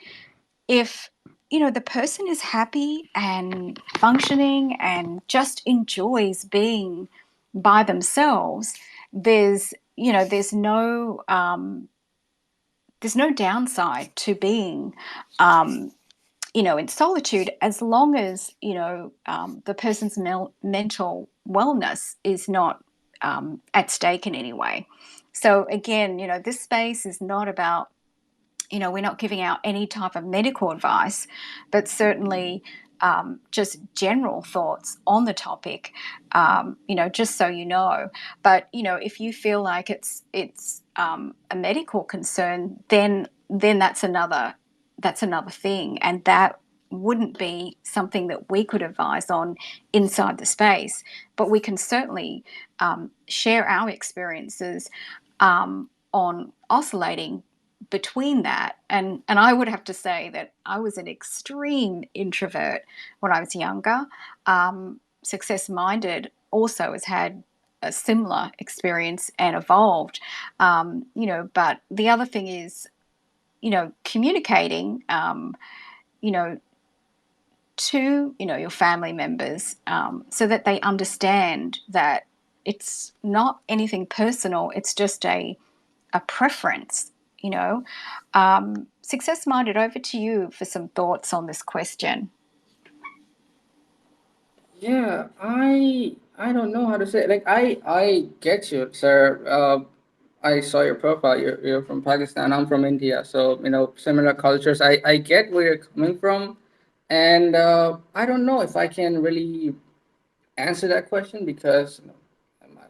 if, the person is happy and functioning and just enjoys being by themselves, there's, there's no downside to being, in solitude, as long as, the person's mental wellness is not at stake in any way. So again, this space is not about, we're not giving out any type of medical advice, but certainly just general thoughts on the topic, just so you know. But if you feel like it's a medical concern, then that's another thing, and that wouldn't be something that we could advise on inside the space. But we can certainly share our experiences on oscillating between that. And I would have to say that I was an extreme introvert when I was younger. Success Minded also has had a similar experience and evolved. But the other thing is, communicating, you know, to your family members, so that they understand that it's not anything personal. It's just a preference. Success Minded, over to you for some thoughts on this question. Yeah, I don't know how to say it. Like I get you, sir. I saw your profile. You're from Pakistan. I'm from India. So similar cultures. I get where you're coming from, and I don't know if I can really answer that question because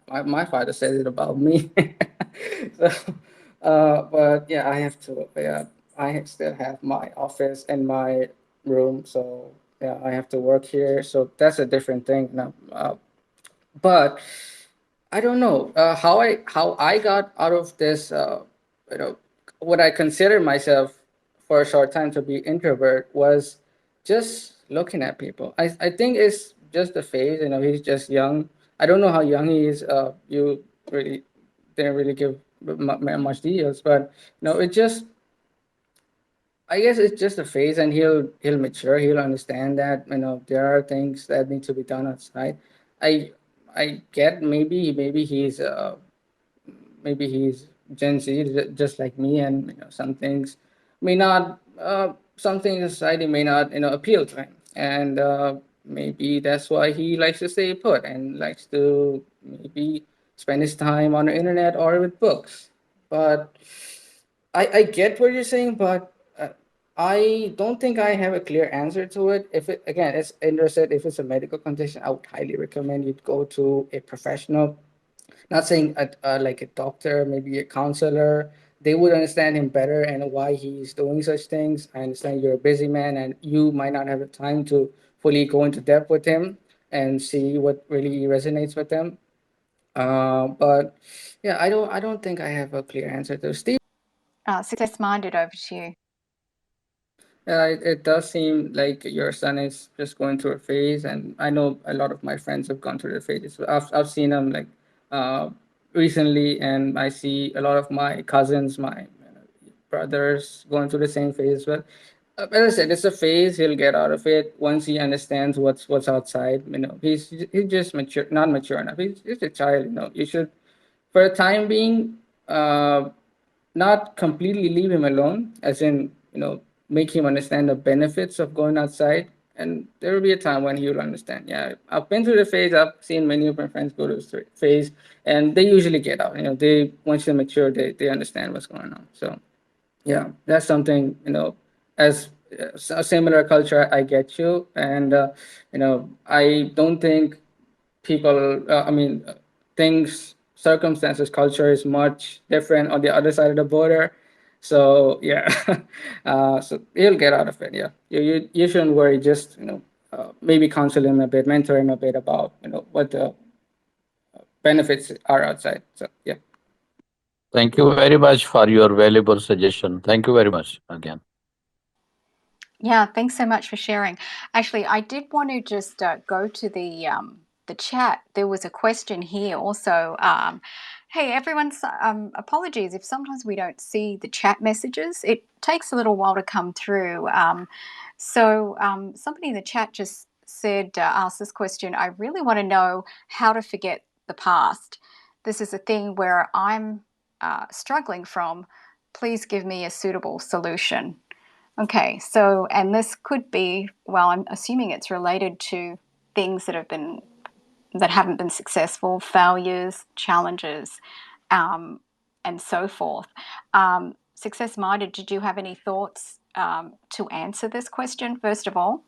my father said it about me. So, but yeah, I have to. Yeah, still have my office and my room. So yeah, I have to work here. So that's a different thing. But I don't know how I got out of this. You know, what I consider myself for a short time to be introvert was just looking at people. I think it's just the phase. He's just young. I don't know how young he is. You really didn't really give much details, but it just I guess it's just a phase, and he'll mature. He'll understand that there are things that need to be done outside. I I get maybe he's Gen Z, just like me, and some things may not some things in society may not appeal to him, and maybe that's why he likes to stay put and likes to maybe spend his time on the internet or with books. But I get what you're saying, but I don't think I have a clear answer to it. If it, again, as Indra said, if it's a medical condition, I would highly recommend you go to a professional. Not saying like a doctor, maybe a counselor. They would understand him better and why he's doing such things. I understand you're a busy man and you might not have the time to fully go into depth with him and see what really resonates with them. But yeah, I don't think I have a clear answer to Steve. Success-minded, over to you. Yeah, it does seem like your son is just going through a phase, and I know a lot of my friends have gone through the phases. I've seen them like uh, recently, and I see a lot of my cousins, my brothers going through the same phase as well. As I said, it's a phase. He'll get out of it once he understands what's outside. He's just mature, not mature enough. He's a child. You should, for the time being, not completely leave him alone, as in, make him understand the benefits of going outside. And there will be a time when he will understand. Yeah, I've been through the phase. I've seen many of my friends go to this phase, and they usually get out. They once they mature, they understand what's going on. So yeah, that's something, as a similar culture, I get you. And I don't think people things, circumstances, culture is much different on the other side of the border. So yeah, so you'll get out of it. Yeah, you shouldn't worry. Just maybe counsel him a bit, mentor him a bit about what the benefits are outside. So yeah. Thank you very much for your valuable suggestion. Thank you very much again. Yeah, thanks so much for sharing. Actually, I did want to just go to the chat. There was a question here also. Hey, everyone's apologies if sometimes we don't see the chat messages. It takes a little while to come through. Somebody in the chat just said, asked this question. I really want to know how to forget the past. This is a thing where I'm struggling from. Please give me a suitable solution. Okay, so, and this could be, well, I'm assuming it's related to things that haven't been successful, failures, challenges, and so forth. Success-minded, did you have any thoughts to answer this question, first of all?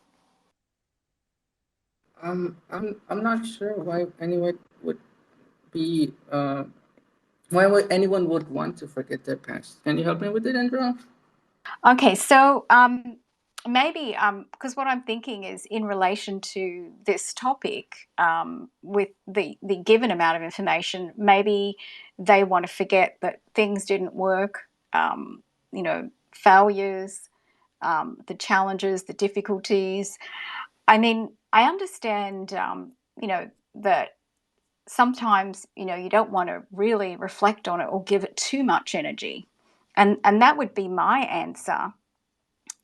I'm not sure why anyone would be why would anyone would want to forget their past. Can you help me with it, Andrew? Okay, so maybe because what I'm thinking is in relation to this topic, with the given amount of information, maybe they want to forget that things didn't work, failures, the challenges, the difficulties. I mean, I understand, that sometimes, you don't want to really reflect on it or give it too much energy. And that would be my answer,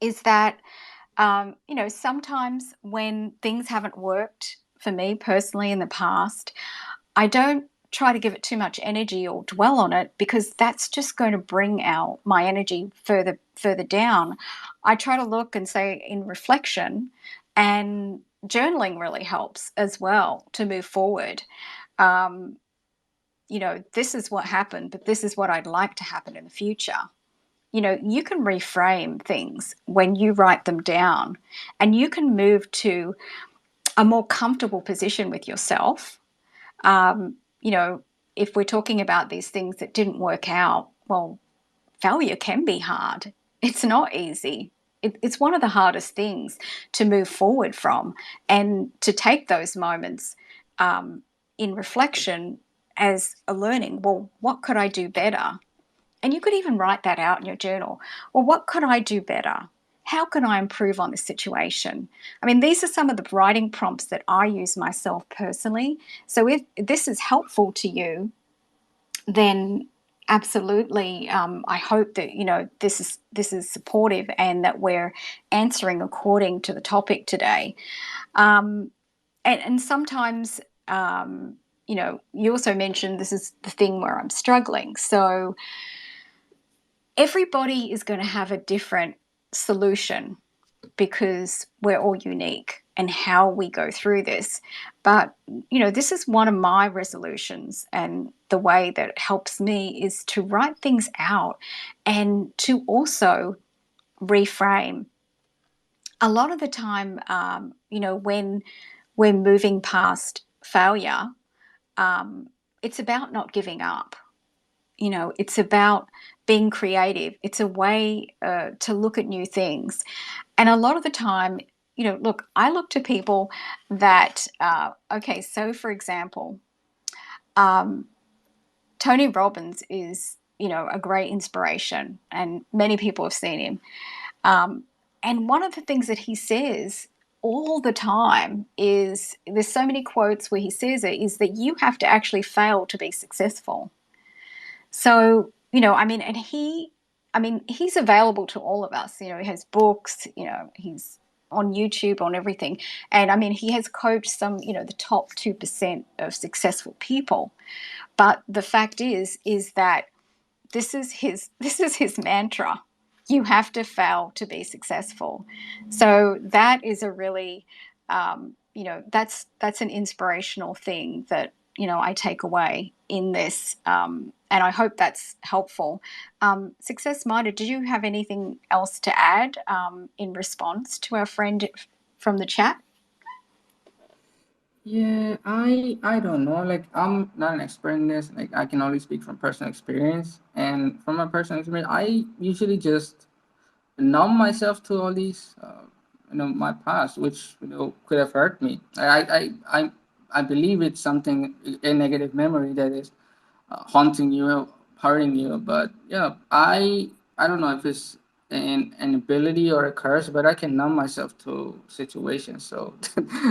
is that sometimes when things haven't worked for me personally in the past, I don't try to give it too much energy or dwell on it, because that's just going to bring out my energy further down. I try to look and say, in reflection, and journaling really helps as well to move forward. Um, this is what happened, but this is what I'd like to happen in the future. You can reframe things when you write them down, and you can move to a more comfortable position with yourself. Um, you know, if we're talking about these things that didn't work out, well, failure can be hard. It's not easy. It's one of the hardest things to move forward from, and to take those moments in reflection as a learning. Well, what could I do better? And you could even write that out in your journal. Well, what could I do better? How can I improve on this situation? I mean, these are some of the writing prompts that I use myself personally. So if this is helpful to you, then absolutely, I hope that this is supportive, and that we're answering according to the topic today. And sometimes, you also mentioned this is the thing where I'm struggling. So everybody is going to have a different solution because we're all unique and how we go through this. But, this is one of my resolutions, and the way that it helps me is to write things out and to also reframe. A lot of the time, when we're moving past failure, it's about not giving up. It's about being creative. It's a way to look at new things. And a lot of the time, look, I look to people that, okay, so for example, Tony Robbins is, a great inspiration, and many people have seen him. And one of the things that he says all the time is, there's so many quotes where he says it, is that you have to actually fail to be successful. So, and he's available to all of us. He has books, he's on YouTube, on everything. And he has coached some, the top 2% of successful people. But the fact is that this is his mantra. You have to fail to be successful. So that is a really, that's an inspirational thing that, I take away in this. And I hope that's helpful. Success Minded, did you have anything else to add in response to our friend from the chat? Yeah, I don't know. Like, I'm not an expert in this. Like, I can only speak from personal experience, and from my personal experience, I usually just numb myself to all these, my past, which could have hurt me. I believe it's something, a negative memory that is haunting you, hurting you. But yeah, I don't know if it's an ability or a curse, but I can numb myself to situations. So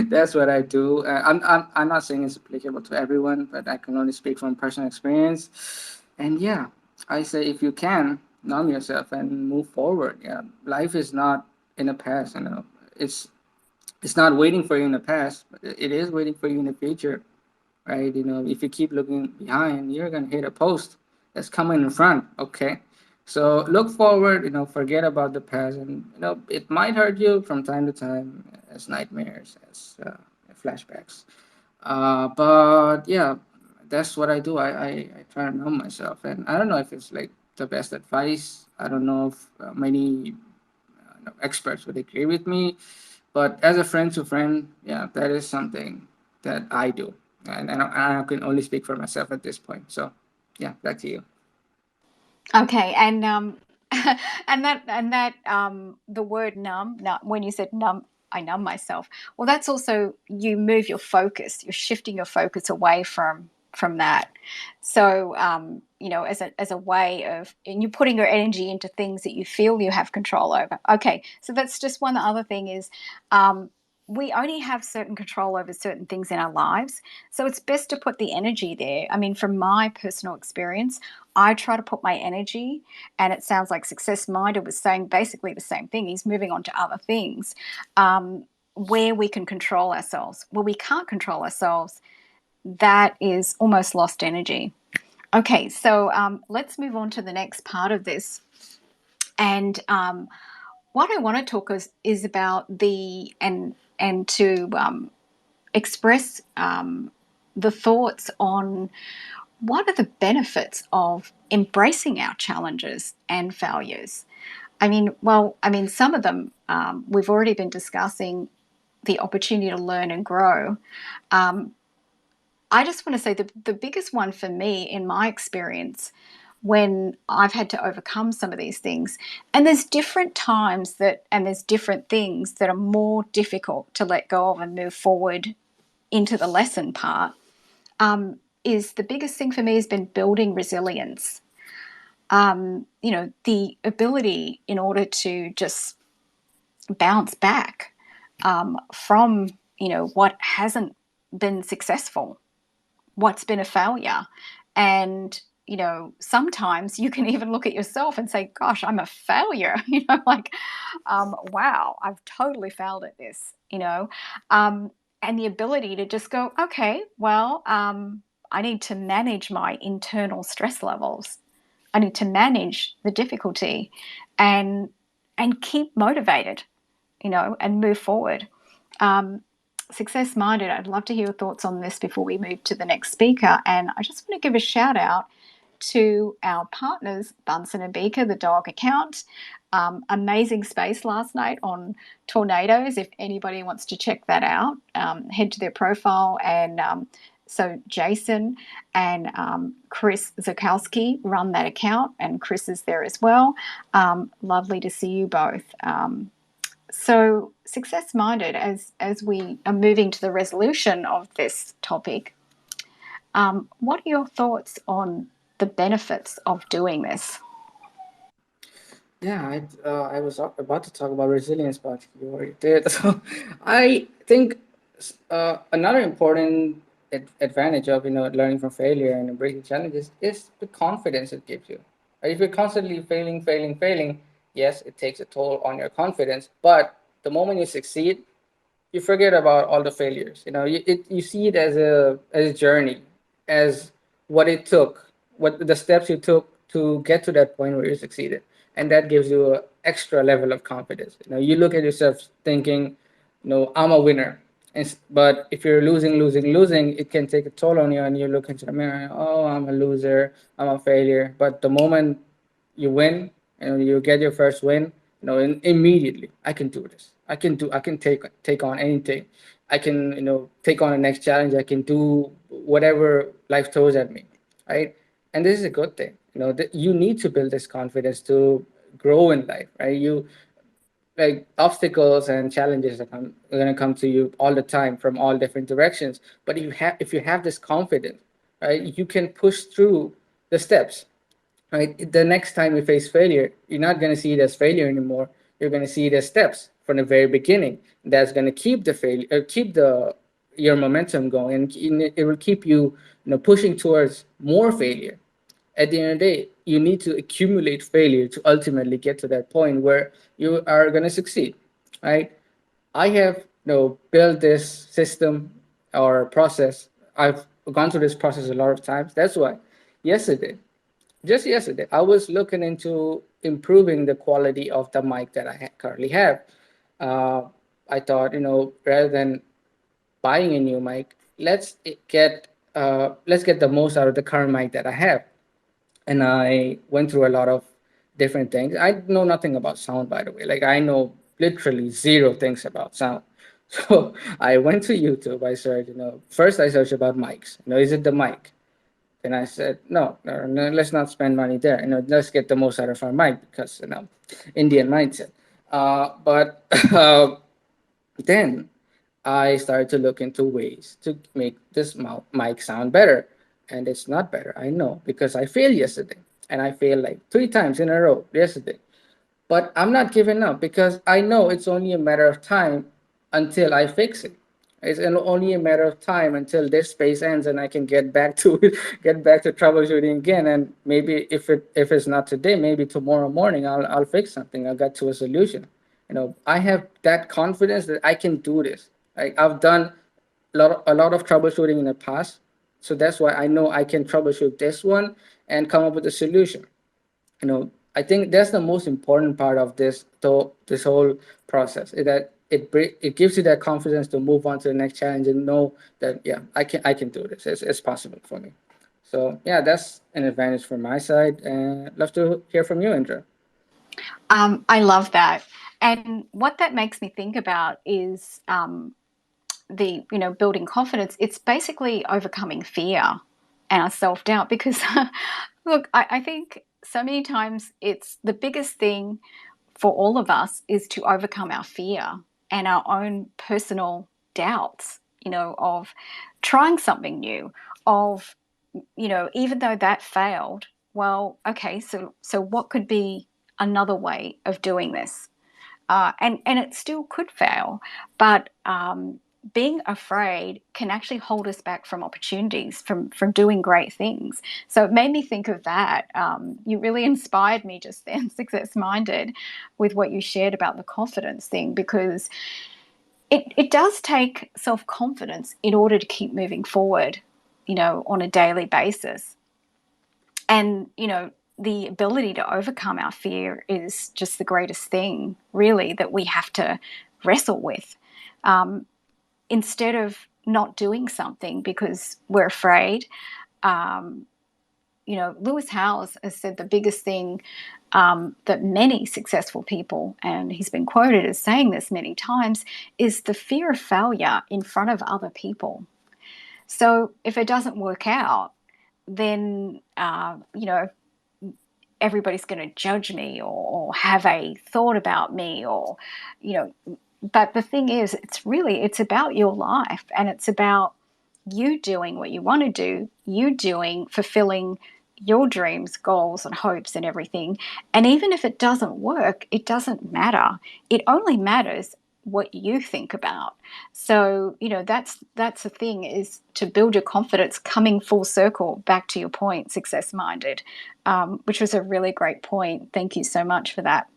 that's what I do. I'm not saying it's applicable to everyone, but I can only speak from personal experience. And yeah, I say, if you can, numb yourself and move forward. Yeah, life is not in the past. It's not waiting for you in the past, but it is waiting for you in the future, right? If you keep looking behind, you're gonna hit a post that's coming in front. Okay, so look forward. Forget about the past, and it might hurt you from time to time as nightmares, as flashbacks. But yeah, that's what I do. I try to numb myself, and I don't know if it's like the best advice. I don't know if many experts would agree with me, but as a friend to friend, yeah, that is something that I do, and I can only speak for myself at this point. So, yeah, back to you. Okay, and the word numb. Now, when you said numb, I numb myself. Well, that's also, you move your focus. You're shifting your focus away from that. So, as a way of, and you're putting your energy into things that you feel you have control over. Okay, so that's just one. The other thing is, we only have certain control over certain things in our lives. So it's best to put the energy there. From my personal experience, I try to put my energy, and it sounds like Success Minded was saying basically the same thing. He's moving on to other things where we can control ourselves. Where we can't control ourselves, that is almost lost energy. Okay, so let's move on to the next part of this. And what I want to talk is about and to express the thoughts on what are the benefits of embracing our challenges and failures. Some of them we've already been discussing, the opportunity to learn and grow. I just want to say the biggest one for me, in my experience, when I've had to overcome some of these things, and there's different times and there's different things that are more difficult to let go of and move forward into the lesson part, is the biggest thing for me has been building resilience. The ability in order to just bounce back from, what hasn't been successful, what's been a failure. And sometimes you can even look at yourself and say, gosh, I'm a failure. Wow, I've totally failed at this. And the ability to just go, okay, well, I need to manage my internal stress levels. I need to manage the difficulty and keep motivated. and move forward. Success Minded, I'd love to hear your thoughts on this before we move to the next speaker. And I just want to give a shout out to our partners, Bunsen and Beaker, the dog account. Amazing space last night on tornadoes. If anybody wants to check that out, head to their profile. And so Jason and Chris Zukowski run that account, and Chris is there as well. Lovely to see you both. So, success minded, as we are moving to the resolution of this topic, what are your thoughts on the benefits of doing this? Yeah, I was about to talk about resilience, but you already did. So I think another important advantage of learning from failure and embracing challenges is the confidence it gives you. If you're constantly failing, yes, it takes a toll on your confidence. But the moment you succeed, you forget about all the failures. You see it as a journey, as what it took, what the steps you took to get to that point where you succeeded, and that gives you an extra level of confidence. You look at yourself thinking, I'm a winner. But if you're losing, it can take a toll on you, and you look into the mirror, oh, I'm a loser, I'm a failure. But the moment you win, you get your first win, immediately I can do this. I can take on anything. I can, take on the next challenge. I can do whatever life throws at me, right? And this is a good thing. You need to build this confidence to grow in life, right? You like obstacles and challenges are going to come to you all the time from all different directions. But if you have this confidence, right, you can push through the steps, right? The next time you face failure, you're not going to see it as failure anymore. You're going to see it as steps from the very beginning. That's going to keep the failure, keep the your momentum going, and it will keep you, pushing towards more failure. At the end of the day, you need to accumulate failure to ultimately get to that point where you are going to succeed, right? I have, built this system or process. I've gone through this process a lot of times. That's why yesterday just yesterday, I was looking into improving the quality of the mic that I currently have. Uh, I thought, rather than buying a new mic, let's get the most out of the current mic that I have. And I went through a lot of different things. I know nothing about sound, by the way. Like I know literally zero things about sound. So I went to YouTube. I searched, first I searched about mics. Is it the mic? And I said, no, no, no, let's not spend money there. Let's get the most out of our mic because, Indian mindset. But then I started to look into ways to make this mic sound better. And it's not better. I know because I failed yesterday. And I failed like 3 times in a row yesterday. But I'm not giving up because I know it's only a matter of time until I fix it. It's only a matter of time until this space ends and I can get back to get back to troubleshooting again. And maybe if it's not today, maybe tomorrow morning I'll fix something. I'll get to a solution. I have that confidence that I can do this. Like I've done a lot of troubleshooting in the past, so that's why I know I can troubleshoot this one and come up with a solution. I think that's the most important part of this whole process is that it gives you that confidence to move on to the next challenge and know that yeah, I can do this. It's possible for me. So yeah, that's an advantage from my side, and love to hear from you, Indra. I love that. And what that makes me think about is the building confidence. It's basically overcoming fear and our self-doubt because look, I think so many times it's the biggest thing for all of us is to overcome our fear and our own personal doubts, of trying something new, of, even though that failed, well, okay, so what could be another way of doing this? And it still could fail, but being afraid can actually hold us back from opportunities, from doing great things. So it made me think of that. You really inspired me just then, Success Minded, with what you shared about the confidence thing, because it does take self-confidence in order to keep moving forward, on a daily basis. And, the ability to overcome our fear is just the greatest thing, really, that we have to wrestle with. Instead of not doing something because we're afraid, Lewis Howes has said the biggest thing that many successful people, and he's been quoted as saying this many times, is the fear of failure in front of other people. So if it doesn't work out, then, everybody's going to judge me or have a thought about me but the thing is, it's about your life, and it's about you doing what you want to do, fulfilling your dreams, goals, and hopes and everything. And even if it doesn't work, it doesn't matter. It only matters what you think about. So, that's the thing, is to build your confidence, coming full circle back to your point, success minded, which was a really great point. Thank you so much for that.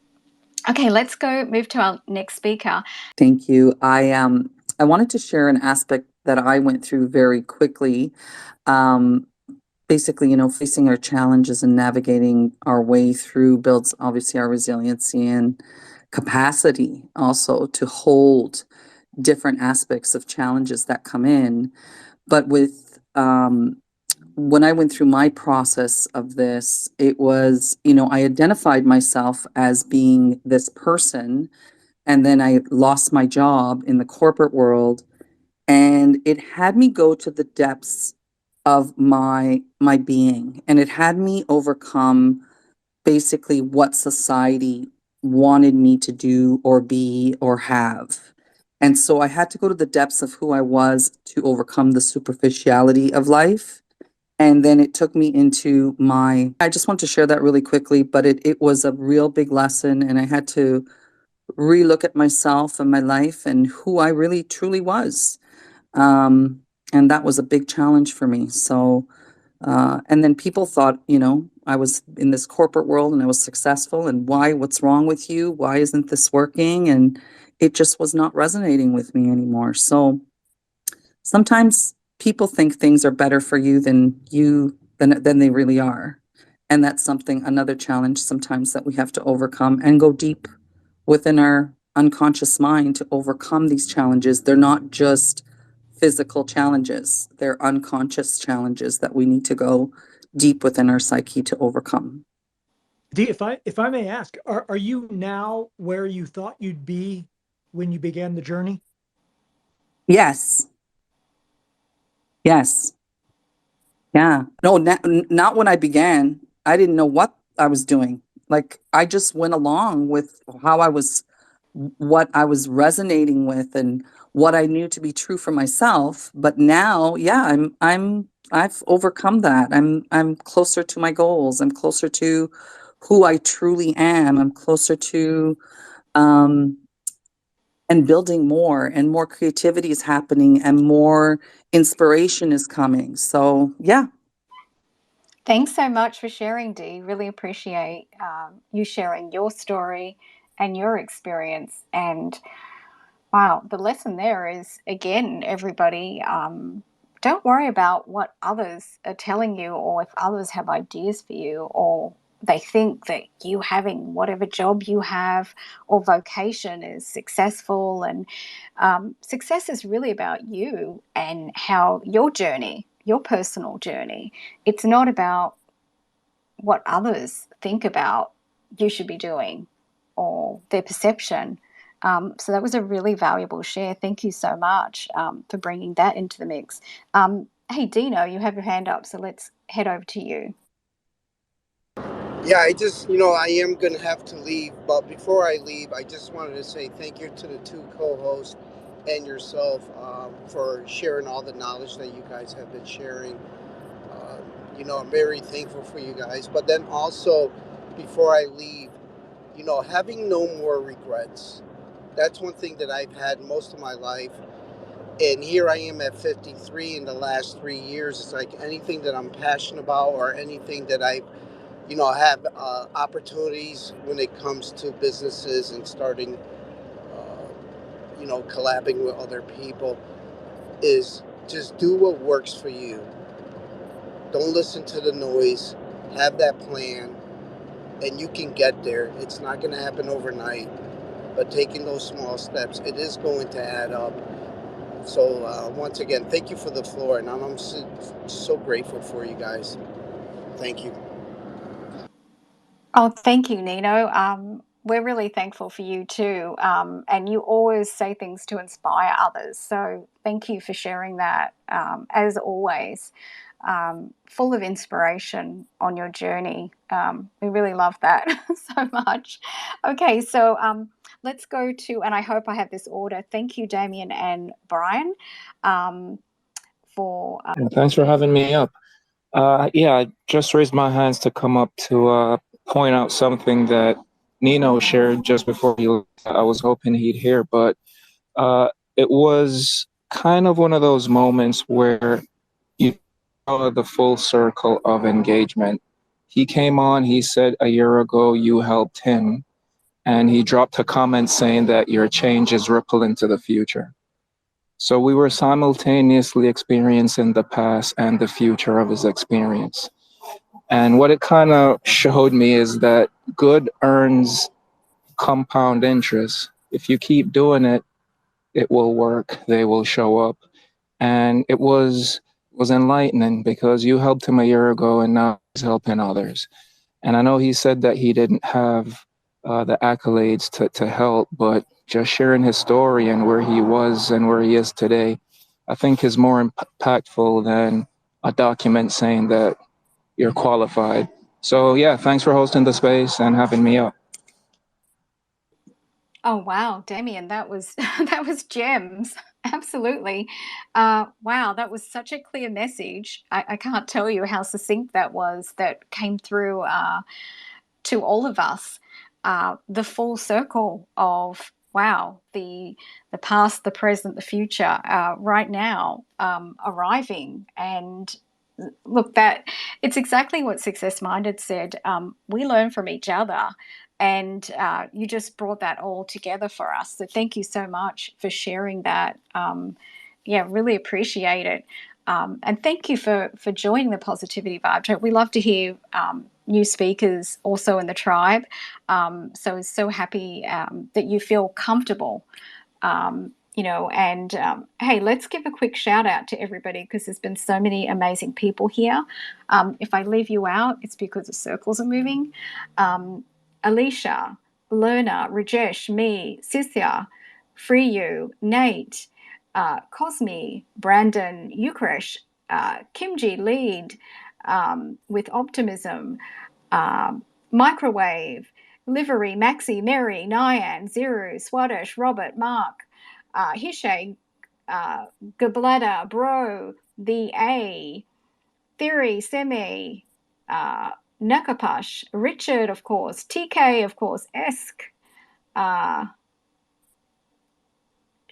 Okay, let's move to our next speaker. Thank you. I wanted to share an aspect that I went through very quickly. Basically, facing our challenges and navigating our way through builds obviously our resiliency and capacity also to hold different aspects of challenges that come in. But with when I went through my process of this, it was, I identified myself as being this person, and then I lost my job in the corporate world, and it had me go to the depths of my being, and it had me overcome basically what society wanted me to do or be or have. And so I had to go to the depths of who I was to overcome the superficiality of life. And then it took me into I just want to share that really quickly, but it was a real big lesson, and I had to relook at myself and my life and who I really truly was. And that was a big challenge for me. So, and then people thought, I was in this corporate world and I was successful, and what's wrong with you? Why isn't this working? And it just was not resonating with me anymore. So sometimes people think things are better for you than they really are. And that's another challenge sometimes that we have to overcome and go deep within our unconscious mind to overcome these challenges. They're not just physical challenges, they're unconscious challenges that we need to go deep within our psyche to overcome. Dee, if I may ask, are you now where you thought you'd be when you began the journey? Yes. Yes. Yeah. No, not when I began. I didn't know what I was doing. Like, I just went along with what I was resonating with and what I knew to be true for myself. But now, yeah, I've overcome that. I'm closer to my goals. I'm closer to who I truly am. I'm closer to, and building more, and more creativity is happening, and more inspiration is coming. So, yeah. Thanks so much for sharing, Dee. Really appreciate you sharing your story and your experience. And wow, the lesson there is, again, everybody, don't worry about what others are telling you, or if others have ideas for you, or they think that you having whatever job you have or vocation is successful. And success is really about you and how your personal journey. It's not about what others think about you should be doing or their perception. So that was a really valuable share. Thank you so much for bringing that into the mix. Hey, Dino, you have your hand up, so let's head over to you. Yeah, I am going to have to leave. But before I leave, I just wanted to say thank you to the two co-hosts and yourself for sharing all the knowledge that you guys have been sharing. I'm very thankful for you guys. But then also, before I leave, having no more regrets. That's one thing that I've had most of my life. And here I am at 53. In the last 3 years, it's like anything that I'm passionate about, or anything that I have opportunities when it comes to businesses and starting, collabing with other people, is just do what works for you. Don't listen to the noise. Have that plan. and you can get there. It's not going to happen overnight, but taking those small steps, it is going to add up. So once again, thank you for the floor, and I'm so grateful for you guys. Thank you. Oh, thank you, Nino. We're really thankful for you too. And you always say things to inspire others. So thank you for sharing that, as always. Full of inspiration on your journey. We really love that so much. Okay, so let's go to, and I hope I have this order. Thank you, Damien and Brian, for. Thanks for having me up. Yeah, I just raised my hands to come up to point out something that Nino shared just before he left. I was hoping he'd hear, but it was kind of one of those moments where you saw the full circle of engagement. He came on, he said a year ago you helped him, and he dropped a comment saying that your change is ripple into the future. So we were simultaneously experiencing the past and the future of his experience. And what it kind of showed me is that good earns compound interest. If you keep doing it, it will work, they will show up. And it was enlightening because you helped him a year ago and now he's helping others. And I know he said that he didn't have the accolades to help, but just sharing his story and where he was and where he is today, I think is more impactful than a document saying that you're qualified. So yeah, thanks for hosting the space and having me up. Oh wow, Damien, that was that was gems. Absolutely. Wow, that was such a clear message. I can't tell you how succinct that was that came through to all of us. The full circle of wow, the past, the present, the future, right now, arriving. And look, that it's exactly what Success Minded said. We learn from each other, and you just brought that all together for us. So thank you so much for sharing that. Yeah, really appreciate it. And thank you for joining the Positivity Vibe Tribe. We love to hear new speakers also in the tribe. So happy that you feel comfortable. And hey, let's give a quick shout out to everybody because there's been so many amazing people here. If I leave you out, it's because the circles are moving. Alicia, Lerna, Rajesh, me, Cynthia, Free You, Nate, Cosme, Brandon, Ukresh, Kimji, Lead, with Optimism, Microwave, Livery, Maxi, Mary, Nyan, Zero, Swadesh, Robert, Mark, Hishay, Gablada, Bro, The A, Theory, Semi, Nakapash, Richard, of course, TK, of course, Esk,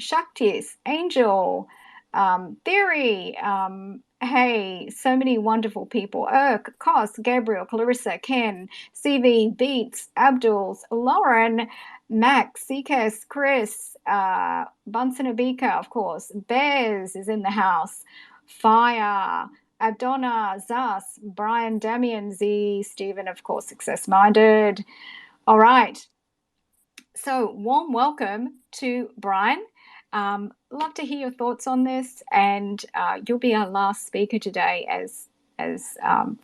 Shaktis, Angel, Theory, hey, so many wonderful people. Irk, Kos, Gabriel, Clarissa, Ken, CV, Beats, Abdul's, Lauren, Max, Seekes, Chris, Bunsen Abika, of course. Bez is in the house. Fire, Abdonna, Zas, Brian, Damien, Z, Stephen, of course, Success Minded. All right. So, warm welcome to Brian. Love to hear your thoughts on this, and you'll be our last speaker today as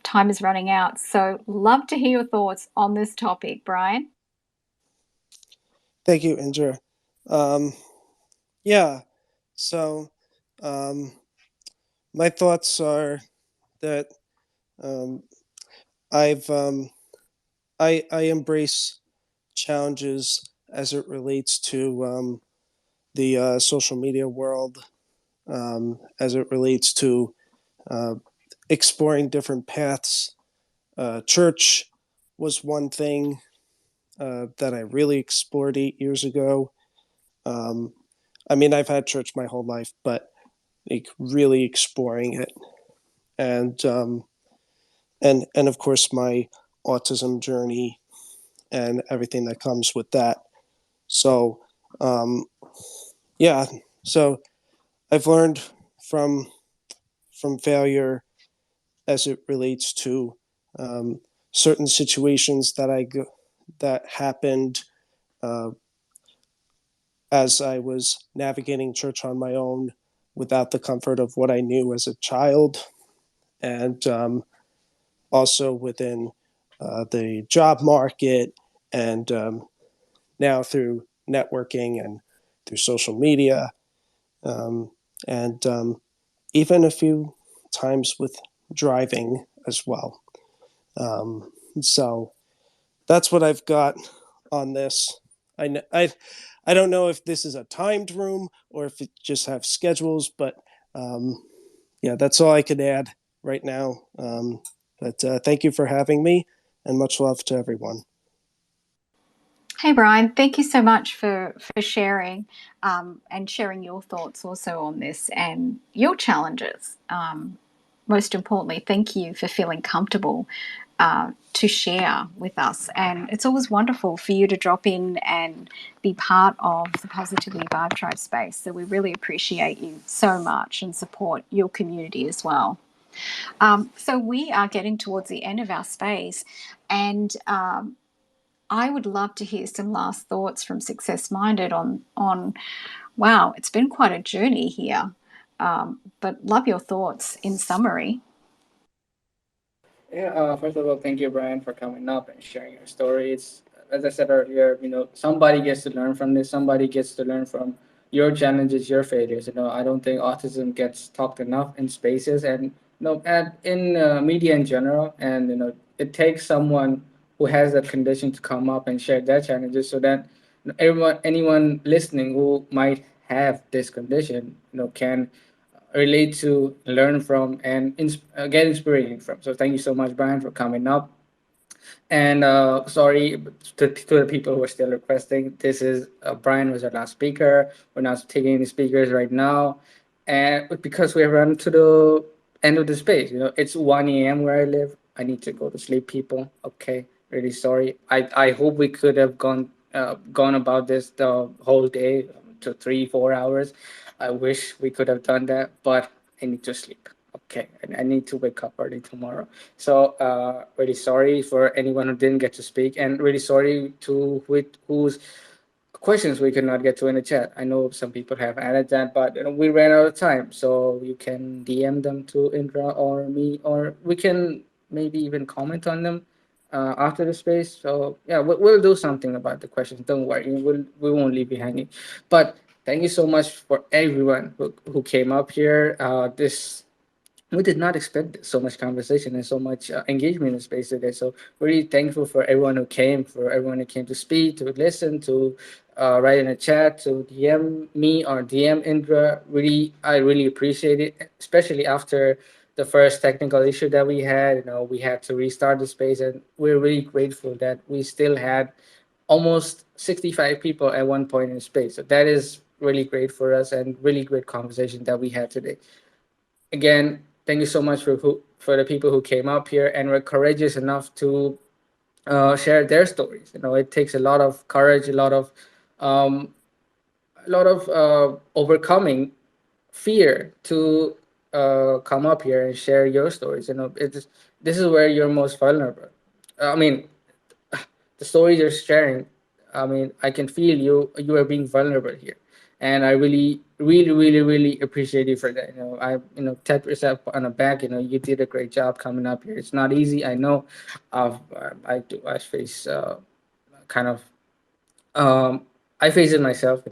time is running out. So, love to hear your thoughts on this topic, Brian. Thank you, Indra. Yeah, so my thoughts are that I embrace challenges as it relates to the social media world, as it relates to exploring different paths. Church was one thing that I really explored 8 years ago. I mean, I've had church my whole life, but like really exploring it, and of course my autism journey and everything that comes with that. So yeah, so I've learned from failure as it relates to certain situations that happened as I was navigating church on my own without the comfort of what I knew as a child, and also within the job market, and now through networking and through social media, and even a few times with driving as well. So that's what I've got on this. I don't know if this is a timed room or if it just have schedules, but yeah, that's all I could add right now. But thank you for having me, and much love to everyone. Hey, Brian, thank you so much for sharing and sharing your thoughts also on this and your challenges. Most importantly, thank you for feeling comfortable to share with us. And it's always wonderful for you to drop in and be part of the Positivity Vibe Tribe space. So we really appreciate you so much and support your community as well. So we are getting towards the end of our space, and I would love to hear some last thoughts from Success Minded on wow, it's been quite a journey here. But love your thoughts in summary. Yeah, first of all, thank you, Brian, for coming up and sharing your stories. As I said earlier, somebody gets to learn from this. Somebody gets to learn from your challenges, your failures. I don't think autism gets talked enough in spaces and and in media in general. And it takes someone who has that condition to come up and share their challenges, so that anyone listening who might have this condition, can relate to, learn from, and get inspiration from. So thank you so much, Brian, for coming up. And sorry to the people who are still requesting. This is Brian was our last speaker. We're not taking any speakers right now, and because we have run to the end of the space. It's 1 a.m. where I live. I need to go to sleep, people. Okay, really sorry. I hope we could have gone about this the whole day to 3 4 hours. I wish we could have done that, but I need to sleep. Okay, and I need to wake up early tomorrow. So really sorry for anyone who didn't get to speak, and really sorry to whose questions we could not get to in the chat. I know some people have added that, but we ran out of time. So you can DM them to Indra or me, or we can maybe even comment on them after the space. So yeah, we'll do something about the questions. Don't worry, we won't leave you hanging. But thank you so much for everyone who came up here. This We did not expect so much conversation and so much engagement in space today. So really thankful for everyone who came, for everyone who came to speak, to listen, to write in a chat, to DM me or DM Indra. I really appreciate it, especially after the first technical issue that we had. We had to restart the space, and we're really grateful that we still had almost 65 people at one point in space. So that is really great for us, and really great conversation that we had today. Again, thank you so much for the people who came up here and were courageous enough to share their stories. It takes a lot of courage, um, a lot of overcoming fear to come up here and share your stories. This is where you're most vulnerable. I mean, the stories you're sharing, I mean, I can feel you are being vulnerable here, and I really, really, really, really appreciate you for that. Tap yourself on the back. You did a great job coming up here. It's not easy, I know. I face kind of um, I face it myself,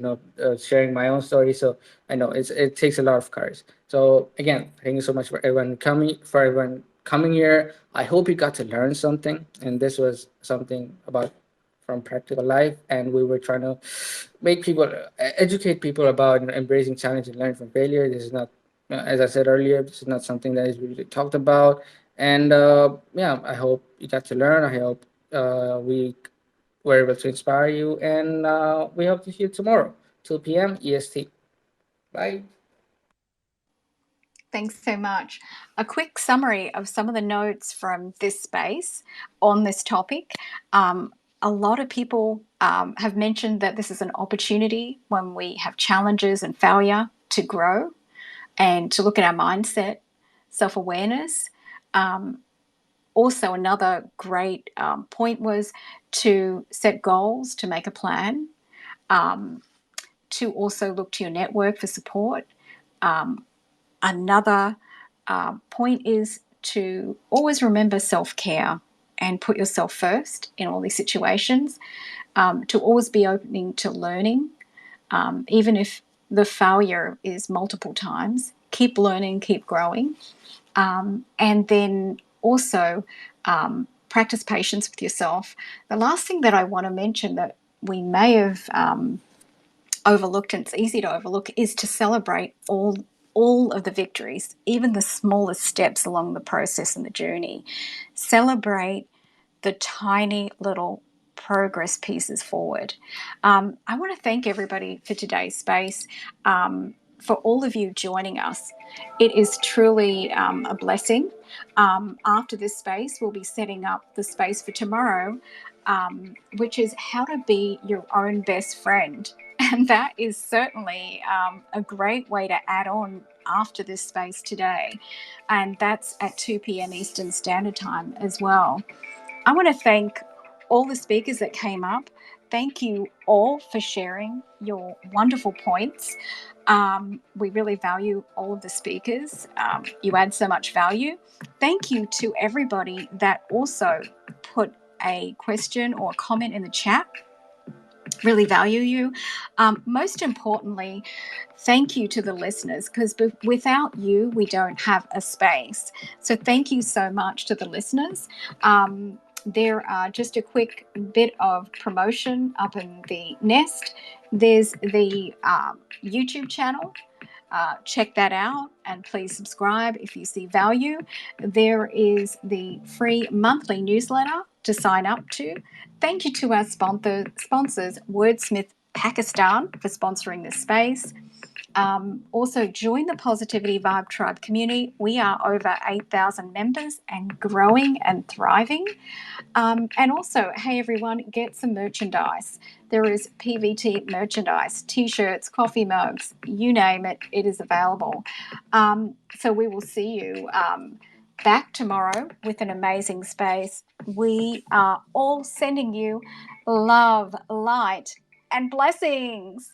sharing my own story. So I know it takes a lot of courage. So again, thank you so much for everyone coming here. I hope you got to learn something, and this was something about from practical life, and we were trying to make people educate people about embracing challenge and learn from failure. This is not, as I said earlier, this is not something that is really talked about. And yeah, I hope you got to learn. I hope we were able to inspire you, and we hope to see you tomorrow, 2 p.m. EST. Bye. Thanks so much. A quick summary of some of the notes from this space on this topic. A lot of people have mentioned that this is an opportunity when we have challenges and failure to grow and to look at our mindset, self awareness. Also, another great point was to set goals, to make a plan, to also look to your network for support. Another point is to always remember self-care and put yourself first in all these situations, to always be opening to learning, even if the failure is multiple times. Keep learning, keep growing. And then also practice patience with yourself. The last thing that I want to mention that we may have overlooked, and it's easy to overlook, is to celebrate all of the victories, even the smallest steps along the process and the journey. Celebrate the tiny little progress pieces forward. I want to thank everybody for today's space, for all of you joining us. It is truly a blessing. After this space, we'll be setting up the space for tomorrow, which is how to be your own best friend. And that is certainly a great way to add on after this space today. And that's at 2 p.m. Eastern Standard Time as well. I want to thank all the speakers that came up. Thank you all for sharing your wonderful points. We really value all of the speakers. You add so much value. Thank you to everybody that also put a question or comment in the chat. Really value you. Most importantly, thank you to the listeners, because without you, we don't have a space. So thank you so much to the listeners. There are just a quick bit of promotion up in the nest. There's the YouTube channel. Check that out and please subscribe if you see value. There is the free monthly newsletter to sign up to. Thank you to our sponsors, Wordsmith Pakistan, for sponsoring this space. Also, join the Positivity Vibe Tribe community. We are over 8,000 members and growing and thriving. And also, hey everyone, get some merchandise. There is PVT merchandise, t-shirts, coffee mugs, you name it, it is available. So we will see you back tomorrow with an amazing space. We are all sending you love, light, and blessings.